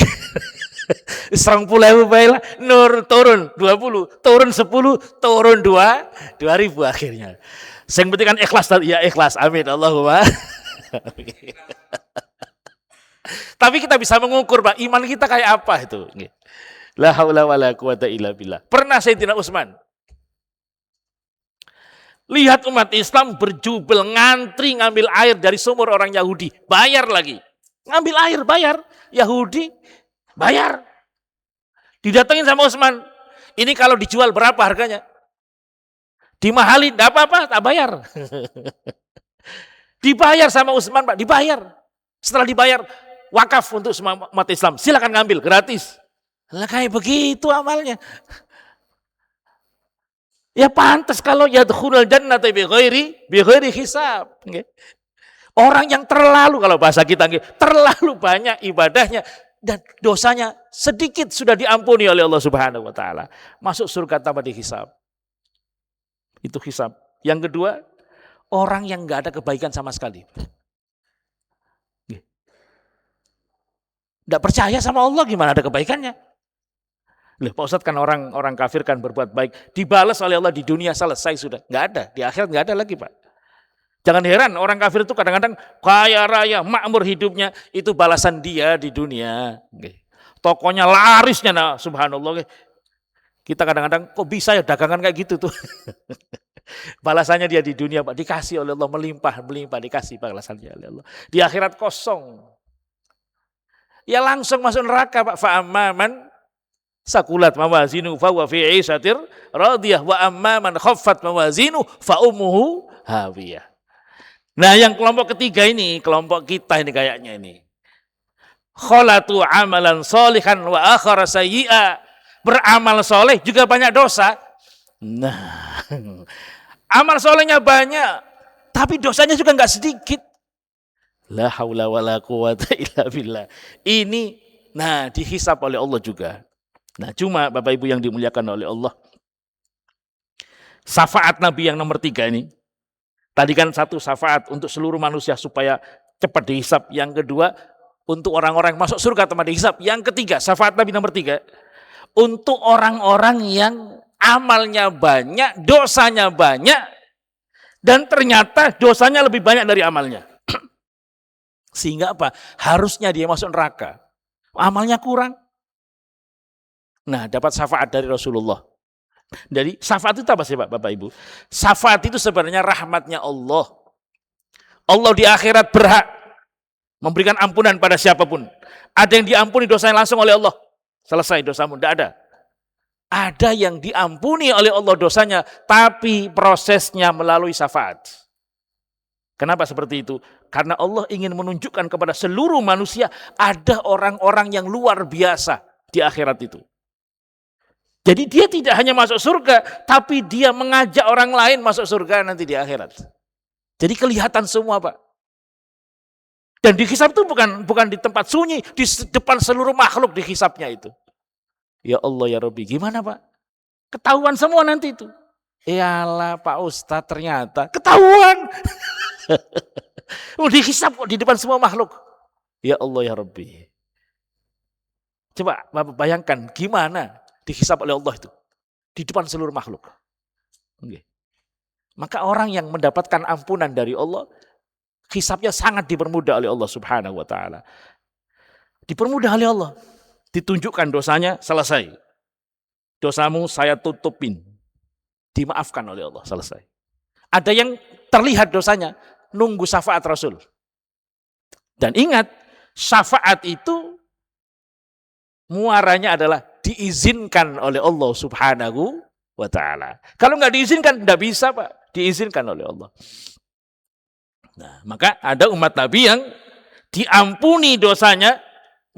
20.000 bae lah, nur turun 20, turun 10, turun 2.000 akhirnya. Yang penting kan ikhlas, ya ikhlas. Amin Allahumma. Tapi kita bisa mengukur, Pak, iman kita kayak apa itu. La haula wala quwata illa billah. Pernah Sayyidina Utsman lihat umat Islam berjubel ngantri ngambil air dari sumur orang Yahudi, bayar lagi. Ngambil air bayar, Yahudi bayar. Didatengin sama Utsman. Ini kalau dijual berapa harganya? Dimahalin, enggak apa-apa, tak bayar. Dibayar sama Utsman, Pak, dibayar. Setelah dibayar, wakaf untuk semua umat Islam. Silakan ngambil gratis. Lah kayak begitu amalnya. Ya pantas kalau yadkhulul jannata bi ghairi hisab. Orang yang terlalu, kalau bahasa kita, terlalu banyak ibadahnya dan dosanya sedikit sudah diampuni oleh Allah Subhanahu wa taala. Masuk surga tanpa dihisab. Itu hisab. Yang kedua, orang yang enggak ada kebaikan sama sekali. Enggak percaya sama Allah, gimana ada kebaikannya? Loh, Pak Ustadz, kan orang kafir kan berbuat baik, dibalas oleh Allah di dunia, selesai sudah. Enggak ada, di akhirat enggak ada lagi, Pak. Jangan heran, orang kafir itu kadang-kadang kaya raya, makmur hidupnya, itu balasan dia di dunia. Tokonya larisnya, nah subhanallah. Kita kadang-kadang kok bisa ya dagangan kayak gitu tuh. Balasannya dia di dunia, Pak, dikasih oleh Allah, melimpah, dikasih balasannya oleh Allah. Di akhirat kosong. Ya langsung masuk neraka, Pak. Fa'amman sakulat mawazinu fa huwa fi 'ishatir radiyah wa amma man khaffat mawazinu fa ummuhu hawiyah. Nah, yang kelompok ketiga ini, kelompok kita ini kayaknya ini. Khalatu amalan sholihan wa akhara sayyi'a. Beramal soleh juga banyak dosa. Nah, amal solehnya banyak, tapi dosanya juga enggak sedikit. La haula wala quwata illa billah. Ini nah dihisab oleh Allah juga. Nah, cuma Bapak Ibu yang dimuliakan oleh Allah, syafaat Nabi yang nomor 3 ini, tadi kan satu syafaat untuk seluruh manusia supaya cepat dihisab, yang kedua untuk orang-orang masuk surga tanpa dihisab, yang ketiga syafaat Nabi nomor 3 untuk orang-orang yang amalnya banyak, dosanya banyak, dan ternyata dosanya lebih banyak dari amalnya. Sehingga apa? Harusnya dia masuk neraka, amalnya kurang. Nah, dapat syafaat dari Rasulullah. Jadi syafaat itu apa sih, Pak, Bapak Ibu? Syafaat itu sebenarnya rahmatnya Allah. Allah di akhirat berhak memberikan ampunan pada siapapun. Ada yang diampuni dosanya langsung oleh Allah. Selesai dosamu, tidak ada. Ada yang diampuni oleh Allah dosanya, tapi prosesnya melalui syafaat. Kenapa seperti itu? Karena Allah ingin menunjukkan kepada seluruh manusia ada orang-orang yang luar biasa di akhirat itu. Jadi dia tidak hanya masuk surga, tapi dia mengajak orang lain masuk surga nanti di akhirat. Jadi kelihatan semua, Pak. Dan dihisab itu bukan di tempat sunyi, di depan seluruh makhluk dihisabnya itu. Ya Allah ya Rabbi, gimana, Pak? Ketahuan semua nanti itu. Yalah Pak Ustadz, ternyata ketahuan. Dihisab kok di depan semua makhluk. Ya Allah ya Rabbi. Coba Bapak bayangkan gimana dihisab oleh Allah itu di depan seluruh makhluk. Maka orang yang mendapatkan ampunan dari Allah, hisabnya sangat dipermudah oleh Allah Subhanahu wa taala. Dipermudah oleh Allah. Ditunjukkan dosanya, selesai. Dosamu saya tutupin. Dimaafkan oleh Allah, selesai. Ada yang terlihat dosanya, nunggu syafaat Rasul. Dan ingat, syafaat itu muaranya adalah diizinkan oleh Allah Subhanahu wa ta'ala. Kalau nggak diizinkan, nggak bisa, Pak. Diizinkan oleh Allah. Nah, maka ada umat Nabi yang diampuni dosanya,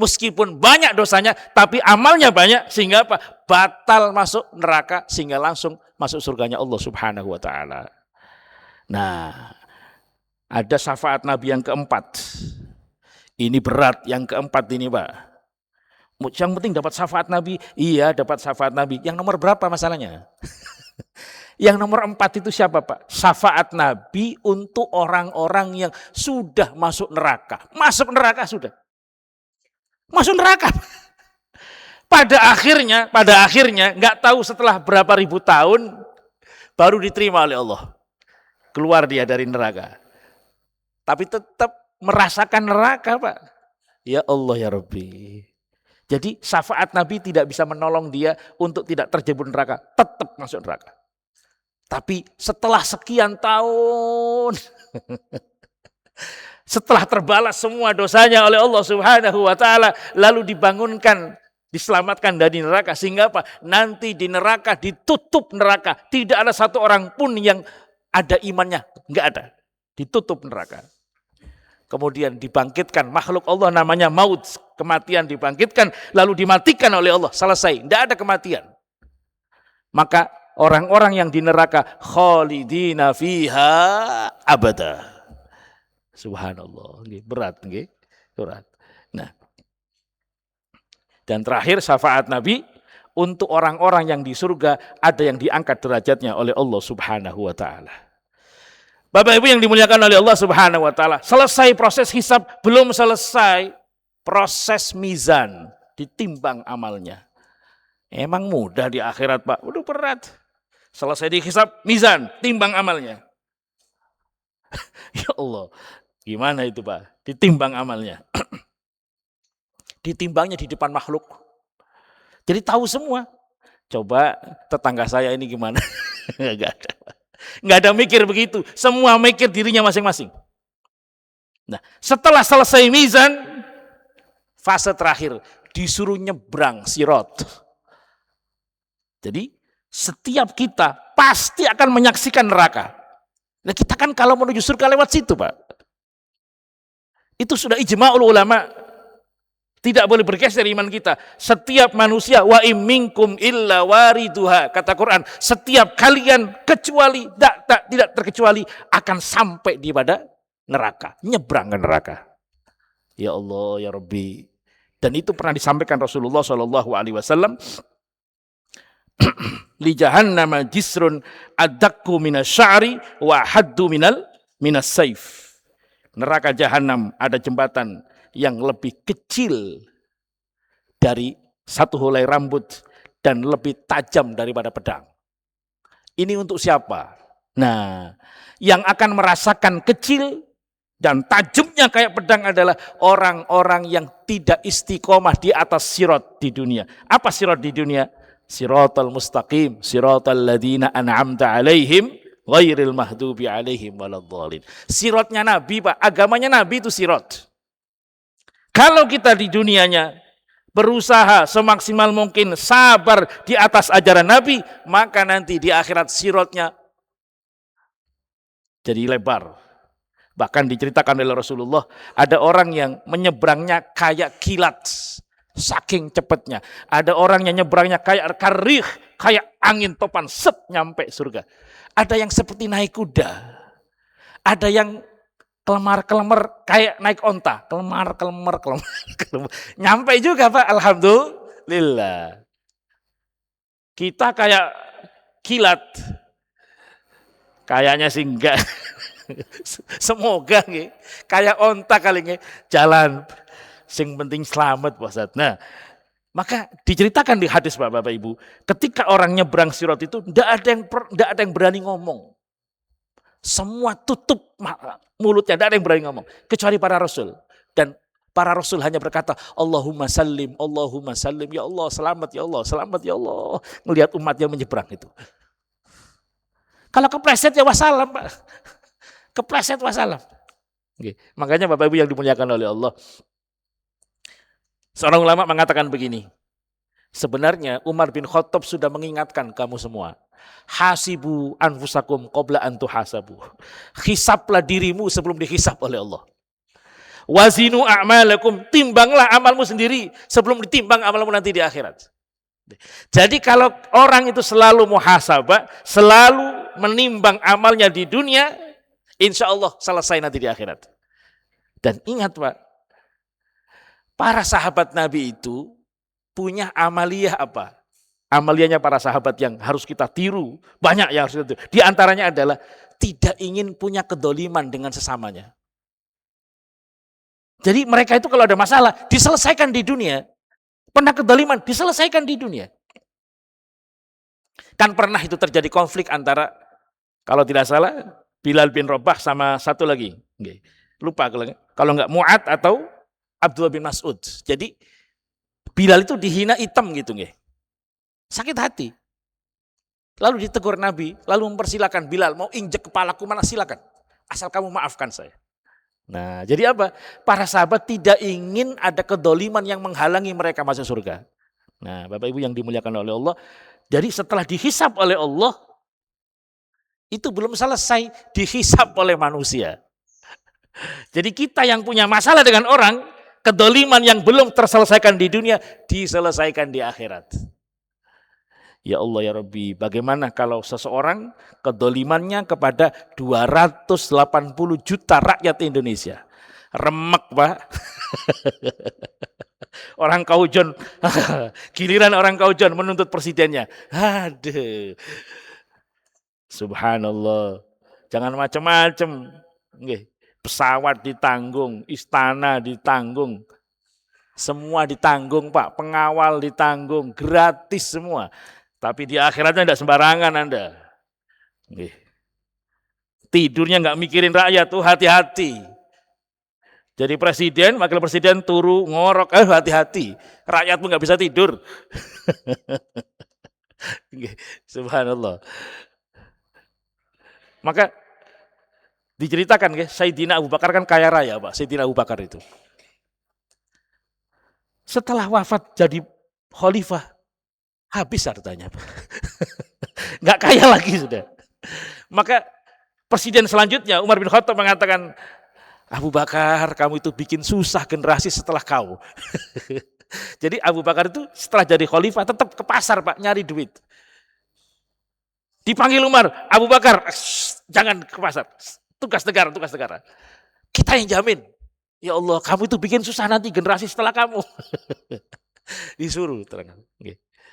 meskipun banyak dosanya, tapi amalnya banyak, sehingga apa? Batal masuk neraka, sehingga langsung masuk surganya Allah Subhanahu wa ta'ala. Nah, ada syafaat Nabi yang keempat. Ini berat, yang keempat ini, Pak. Yang penting dapat syafaat Nabi. Iya, dapat syafaat Nabi. Yang nomor berapa masalahnya? Yang nomor 4 itu siapa, Pak? Syafaat Nabi untuk orang-orang yang sudah masuk neraka. Masuk neraka sudah. Masuk neraka. pada akhirnya nggak tahu setelah berapa ribu tahun baru diterima oleh Allah. Keluar dia dari neraka. Tapi tetap merasakan neraka, Pak. Ya Allah ya Rabbi. Jadi syafaat Nabi tidak bisa menolong dia untuk tidak terjebur neraka. Tetap masuk neraka. Tapi setelah sekian tahun, setelah terbalas semua dosanya oleh Allah Subhanahu wa taala, lalu dibangunkan, diselamatkan dari neraka, sehingga apa? Nanti di neraka, ditutup neraka, tidak ada satu orang pun yang ada imannya, enggak ada. Ditutup neraka. Kemudian dibangkitkan makhluk Allah namanya maut, kematian dibangkitkan lalu dimatikan oleh Allah, selesai, tidak ada kematian. Maka orang-orang yang di neraka khalidina fiha abada. Subhanallah, berat, berat. Nah, dan terakhir syafaat Nabi untuk orang-orang yang di surga, ada yang diangkat derajatnya oleh Allah Subhanahu wa taala. Bapak Ibu yang dimuliakan oleh Allah Subhanahu wa taala, selesai proses hisab, belum selesai proses mizan, ditimbang amalnya. Emang mudah di akhirat, Pak? Udah berat. Selesai dihisab, mizan, timbang amalnya. Ya Allah, gimana itu, Pak? Ditimbang amalnya. Ditimbangnya di depan makhluk. Jadi tahu semua. Coba tetangga saya ini gimana? Enggak ada. Enggak ada mikir begitu. Semua mikir dirinya masing-masing. Nah, setelah selesai mizan, fase terakhir disuruh nyebrang sirat. Jadi setiap kita pasti akan menyaksikan neraka. Nah, kita kan kalau menuju surga lewat situ, Pak. Itu sudah ijma'ul ulama. Tidak boleh bergeser iman kita. Setiap manusia wa im minkum illa wariduha, kata Quran, setiap kalian kecuali tidak terkecuali akan sampai di pada neraka, nyebrang ke neraka. Ya Allah ya Rabbi. Dan itu pernah disampaikan Rasulullah Shallallahu alaihi wasallam, li jahannama jisrun adakku minasy'ari wa haddu minas saif. Neraka jahanam ada jembatan yang lebih kecil dari satu helai rambut dan lebih tajam daripada pedang. Ini untuk siapa? Nah, yang akan merasakan kecil dan tajamnya kayak pedang adalah orang-orang yang tidak istiqomah di atas sirat di dunia. Apa sirat di dunia? Siratal mustaqim, siratal ladzina an'amta alaihim ghairil mahdubi alaihim waladhdallin. Siratnya Nabi, Pak, agamanya Nabi itu sirat. Kalau kita di dunianya berusaha semaksimal mungkin sabar di atas ajaran Nabi, maka nanti di akhirat siratnya jadi lebar. Bahkan diceritakan oleh Rasulullah, ada orang yang menyeberangnya kayak kilat, saking cepatnya. Ada orang yang nyeberangnya kayak karih, kayak angin topan, set nyampe surga. Ada yang seperti naik kuda. Ada yang kelemar-kelemar kayak naik onta, kelemar. Nyampe juga, Pak, alhamdulillah. Kita kayak kilat. Kayaknya sih enggak. Semoga nggih. Kayak onta kali nggih, jalan. Sing penting selamat, Pak Ustaz. Nah, maka diceritakan di hadis, Bapak Ibu, ketika orang nyebrang sirat itu enggak ada yang berani ngomong. Semua tutup mulutnya, tidak ada yang berani ngomong kecuali para rasul, dan para rasul hanya berkata Allahumma sallim, ya Allah selamat, ya Allah selamat, ya Allah, melihat umatnya menyeberang itu. Kalau kepleset ya wassalam, Pak, kepleset wassalam. Makanya Bapak Ibu yang dimuliakan oleh Allah, seorang ulama mengatakan begini, sebenarnya Umar bin Khattab sudah mengingatkan kamu semua, hasibu anfusakum qabla an tuhasabu. Hisablah dirimu sebelum dihisab oleh Allah. Wazinu a'malakum, timbanglah amalmu sendiri sebelum ditimbang amalmu nanti di akhirat. Jadi kalau orang itu selalu muhasabah, selalu menimbang amalnya di dunia, insya Allah selesai nanti di akhirat. Dan ingat, Pak, para sahabat Nabi itu punya amaliyah apa? Amaliyahnya para sahabat yang harus kita tiru, banyak yang harus kita tiru. Di antaranya adalah tidak ingin punya kedoliman dengan sesamanya. Jadi mereka itu kalau ada masalah, diselesaikan di dunia. Pernah kedoliman, diselesaikan di dunia. Kan pernah itu terjadi konflik antara, kalau tidak salah, Bilal bin Rabah sama satu lagi. Lupa kalau nggak Mu'ad atau Abdullah bin Mas'ud. Jadi Bilal itu dihina hitam gitu. Sakit hati. Lalu ditegur Nabi, lalu mempersilakan Bilal, mau injek kepalaku mana silakan. Asal kamu maafkan saya. Nah, jadi apa? Para sahabat tidak ingin ada kedoliman yang menghalangi mereka masuk surga. Nah, Bapak Ibu yang dimuliakan oleh Allah, jadi setelah dihisab oleh Allah, itu belum selesai, dihisab oleh manusia. Jadi kita yang punya masalah dengan orang, kedoliman yang belum terselesaikan di dunia, diselesaikan di akhirat. Ya Allah ya Rabbi, bagaimana kalau seseorang kedolimannya kepada 280 juta rakyat Indonesia? Remek Pak. Orang Kaujon, giliran orang Kaujon menuntut presidennya. Aduh. Subhanallah. Jangan macam-macam. Pesawat ditanggung, istana ditanggung. Semua ditanggung Pak, pengawal ditanggung, gratis semua. Tapi di akhiratnya tidak sembarangan Anda. Tidurnya nggak mikirin rakyat tuh, hati-hati. Jadi presiden, wakil presiden turu ngorok, hati-hati. Rakyat pun nggak bisa tidur. Subhanallah. Maka diceritakan Sayyidina Abu Bakar kan kaya raya Pak, Sayyidina Abu Bakar itu. Setelah wafat jadi khalifah, habis hartanya. Nggak kaya lagi sudah. Maka presiden selanjutnya Umar bin Khattab mengatakan, Abu Bakar, kamu itu bikin susah generasi setelah kau. Jadi Abu Bakar itu setelah jadi khalifah tetap ke pasar Pak, nyari duit. Dipanggil Umar, Abu Bakar, jangan ke pasar. Tugas negara, tugas negara. Kita yang jamin. Ya Allah, kamu itu bikin susah nanti generasi setelah kamu. Disuruh terang.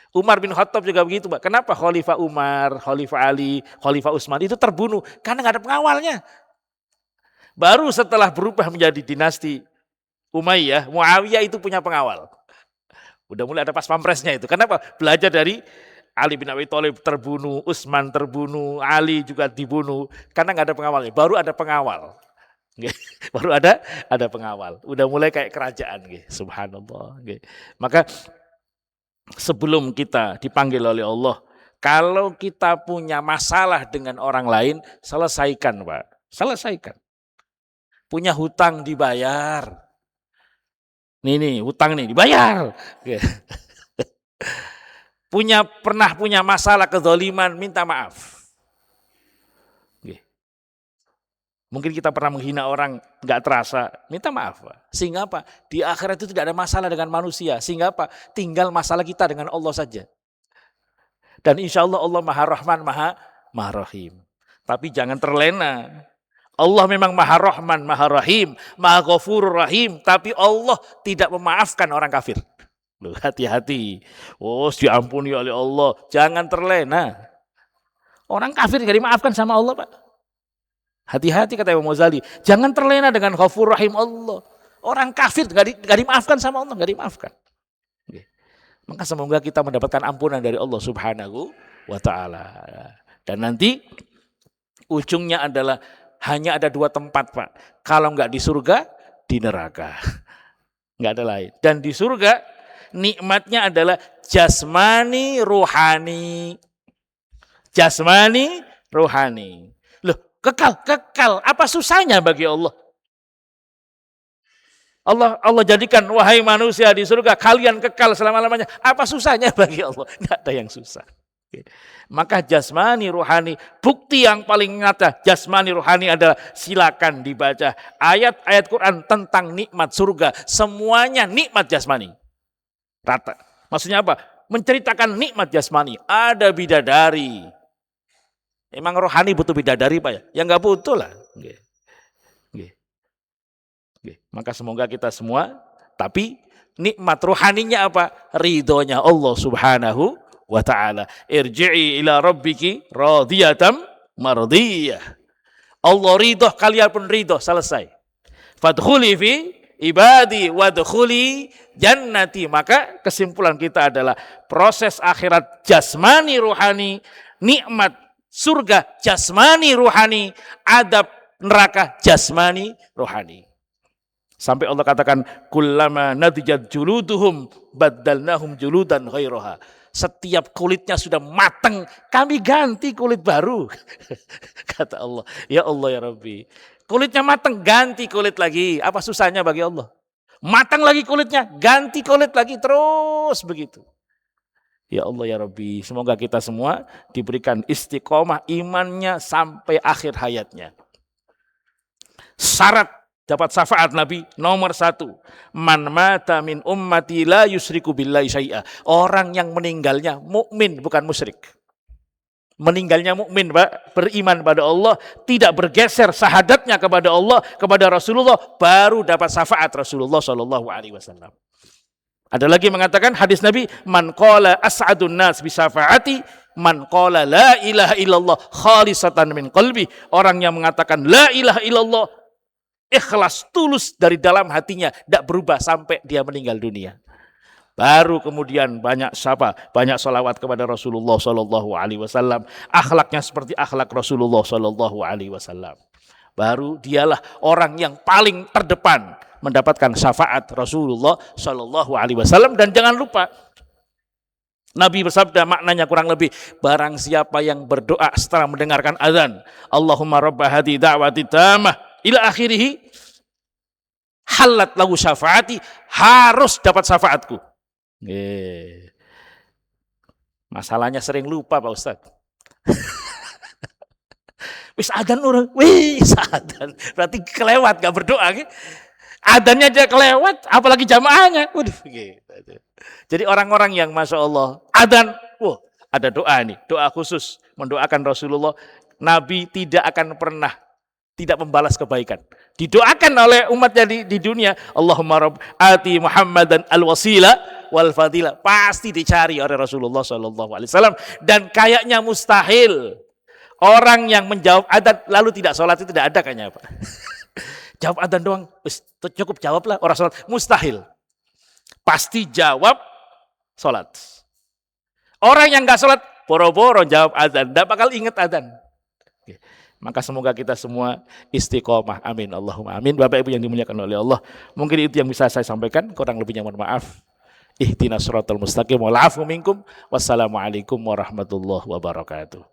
Umar bin Khattab juga begitu, Pak. Kenapa Khalifah Umar, Khalifah Ali, Khalifah Utsman itu terbunuh? Karena nggak ada pengawalnya. Baru setelah berubah menjadi dinasti Umayyah, Muawiyah itu punya pengawal. Udah mulai ada pas pampresnya itu. Kenapa? Belajar dari Ali bin Abi Thalib terbunuh, Utsman terbunuh, Ali juga dibunuh. Karena nggak ada pengawalnya. Baru ada pengawal. Baru ada pengawal. Udah mulai kayak kerajaan. Subhanallah. Maka sebelum kita dipanggil oleh Allah, kalau kita punya masalah dengan orang lain, selesaikan Pak. Selesaikan. Punya hutang dibayar. Nih hutang nih dibayar. Pernah punya masalah kezaliman, minta maaf. Mungkin kita pernah menghina orang, nggak terasa, minta maaf Pak. Sehingga apa? Di akhirat itu tidak ada masalah dengan manusia. Sehingga apa? Tinggal masalah kita dengan Allah saja. Dan insya Allah Allah Maha Rahman, Maha Rahim. Tapi jangan terlena. Allah memang Maha Rahman, Maha Rahim, Maha Ghafurur Rahim. Tapi Allah tidak memaafkan orang kafir. Loh, hati-hati. Oh, diampuni oleh Allah. Jangan terlena. Orang kafir nggak dimaafkan sama Allah Pak. Hati-hati kata Imam Ghazali, jangan terlena dengan Ghafur Rahim Allah. Orang kafir gak dimaafkan sama Allah, gak dimaafkan. Maka semoga kita mendapatkan ampunan dari Allah Subhanahu wa Ta'ala. Dan nanti ujungnya adalah hanya ada 2 tempat Pak. Kalau gak di surga, di neraka. Gak ada lain. Dan di surga nikmatnya adalah jasmani rohani. Jasmani rohani. Kekal. Apa susahnya bagi Allah? Allah jadikan wahai manusia di surga kalian kekal selama-lamanya. Apa susahnya bagi Allah? Enggak ada yang susah. Maka jasmani rohani, bukti yang paling nyata jasmani rohani adalah silakan dibaca ayat-ayat Quran tentang nikmat surga. Semuanya nikmat jasmani. Rata. Maksudnya apa? Menceritakan nikmat jasmani. Ada bidadari. Emang rohani butuh bidadari Pak ya? Ya nggak butuh lah. Maka semoga kita semua, tapi nikmat rohaninya apa? Ridhonya Allah Subhanahu wa Ta'ala. Irji'i ila rabbiki radhiyatam mardiyah. Allah ridho, kalian pun ridho, selesai. Fadkhuli fi ibadi wadkhuli jannati. Maka kesimpulan kita adalah proses akhirat jasmani rohani, nikmat surga jasmani rohani, adab neraka jasmani rohani. Sampai Allah katakan kullama nadijat juluduhum baddalnahum juludan ghairaha. Setiap kulitnya sudah matang, kami ganti kulit baru. Kata Allah, ya Allah ya Rabbi. Kulitnya matang, ganti kulit lagi. Apa susahnya bagi Allah? Matang lagi kulitnya, ganti kulit lagi, terus begitu. Ya Allah ya Rabbi, semoga kita semua diberikan istiqomah imannya sampai akhir hayatnya. Syarat dapat syafaat Nabi nomor 1, man mata min ummati la yusriku billahi syai'a. Orang yang meninggalnya mukmin bukan musyrik. Meninggalnya mukmin, Pak, beriman pada Allah, tidak bergeser syahadatnya kepada Allah, kepada Rasulullah, baru dapat syafaat Rasulullah sallallahu alaihi wasallam. Ada lagi mengatakan hadis Nabi, man qala as'adun nas bi syafaati man qala la ilaha illallah khalisatan min qalbi. Orang yang mengatakan la ilaha illallah ikhlas tulus dari dalam hatinya, tidak berubah sampai dia meninggal dunia. Baru kemudian banyak salawat kepada Rasulullah Sallallahu Alaihi Wasallam. Akhlaknya seperti akhlak Rasulullah Sallallahu Alaihi Wasallam. Baru dialah orang yang paling terdepan mendapatkan syafaat Rasulullah Sallallahu Alaihi Wasallam. Dan jangan lupa Nabi bersabda, maknanya kurang lebih, barang siapa yang berdoa setelah mendengarkan azan, Allahumma rabba hadi da'wati tamah ila akhirih, halat lahu syafaati, harus dapat syafaatku. Masalahnya sering lupa Pak Ustadz. Wis adan orang, wis adan, berarti kelewat, gak berdoa. Adannya aja kelewat, apalagi jamaahnya. Jadi orang-orang yang Masya Allah adan, ada doa nih, doa khusus mendoakan Rasulullah. Nabi tidak akan pernah tidak membalas kebaikan. Didoakan oleh umatnya di dunia. Allahumma rabb ati Muhammadan al-wasila wal fadila. Pasti dicari oleh Rasulullah SAW. Dan kayaknya mustahil orang yang menjawab adzan lalu tidak sholat itu tidak ada kayaknya Pak. Jawab adzan doang, cukup jawablah orang sholat. Mustahil. Pasti jawab sholat. Orang yang nggak sholat, boro-boro jawab adzan. Tidak bakal ingat adzan. Maka semoga kita semua istiqomah. Amin. Allahumma amin. Bapak Ibu yang dimuliakan oleh Allah. Mungkin itu yang bisa saya sampaikan. Kurang lebihnya mohon maaf. Ihdinas siratal mustaqim wal afu minkum. Wassalamualaikum warahmatullahi wabarakatuh.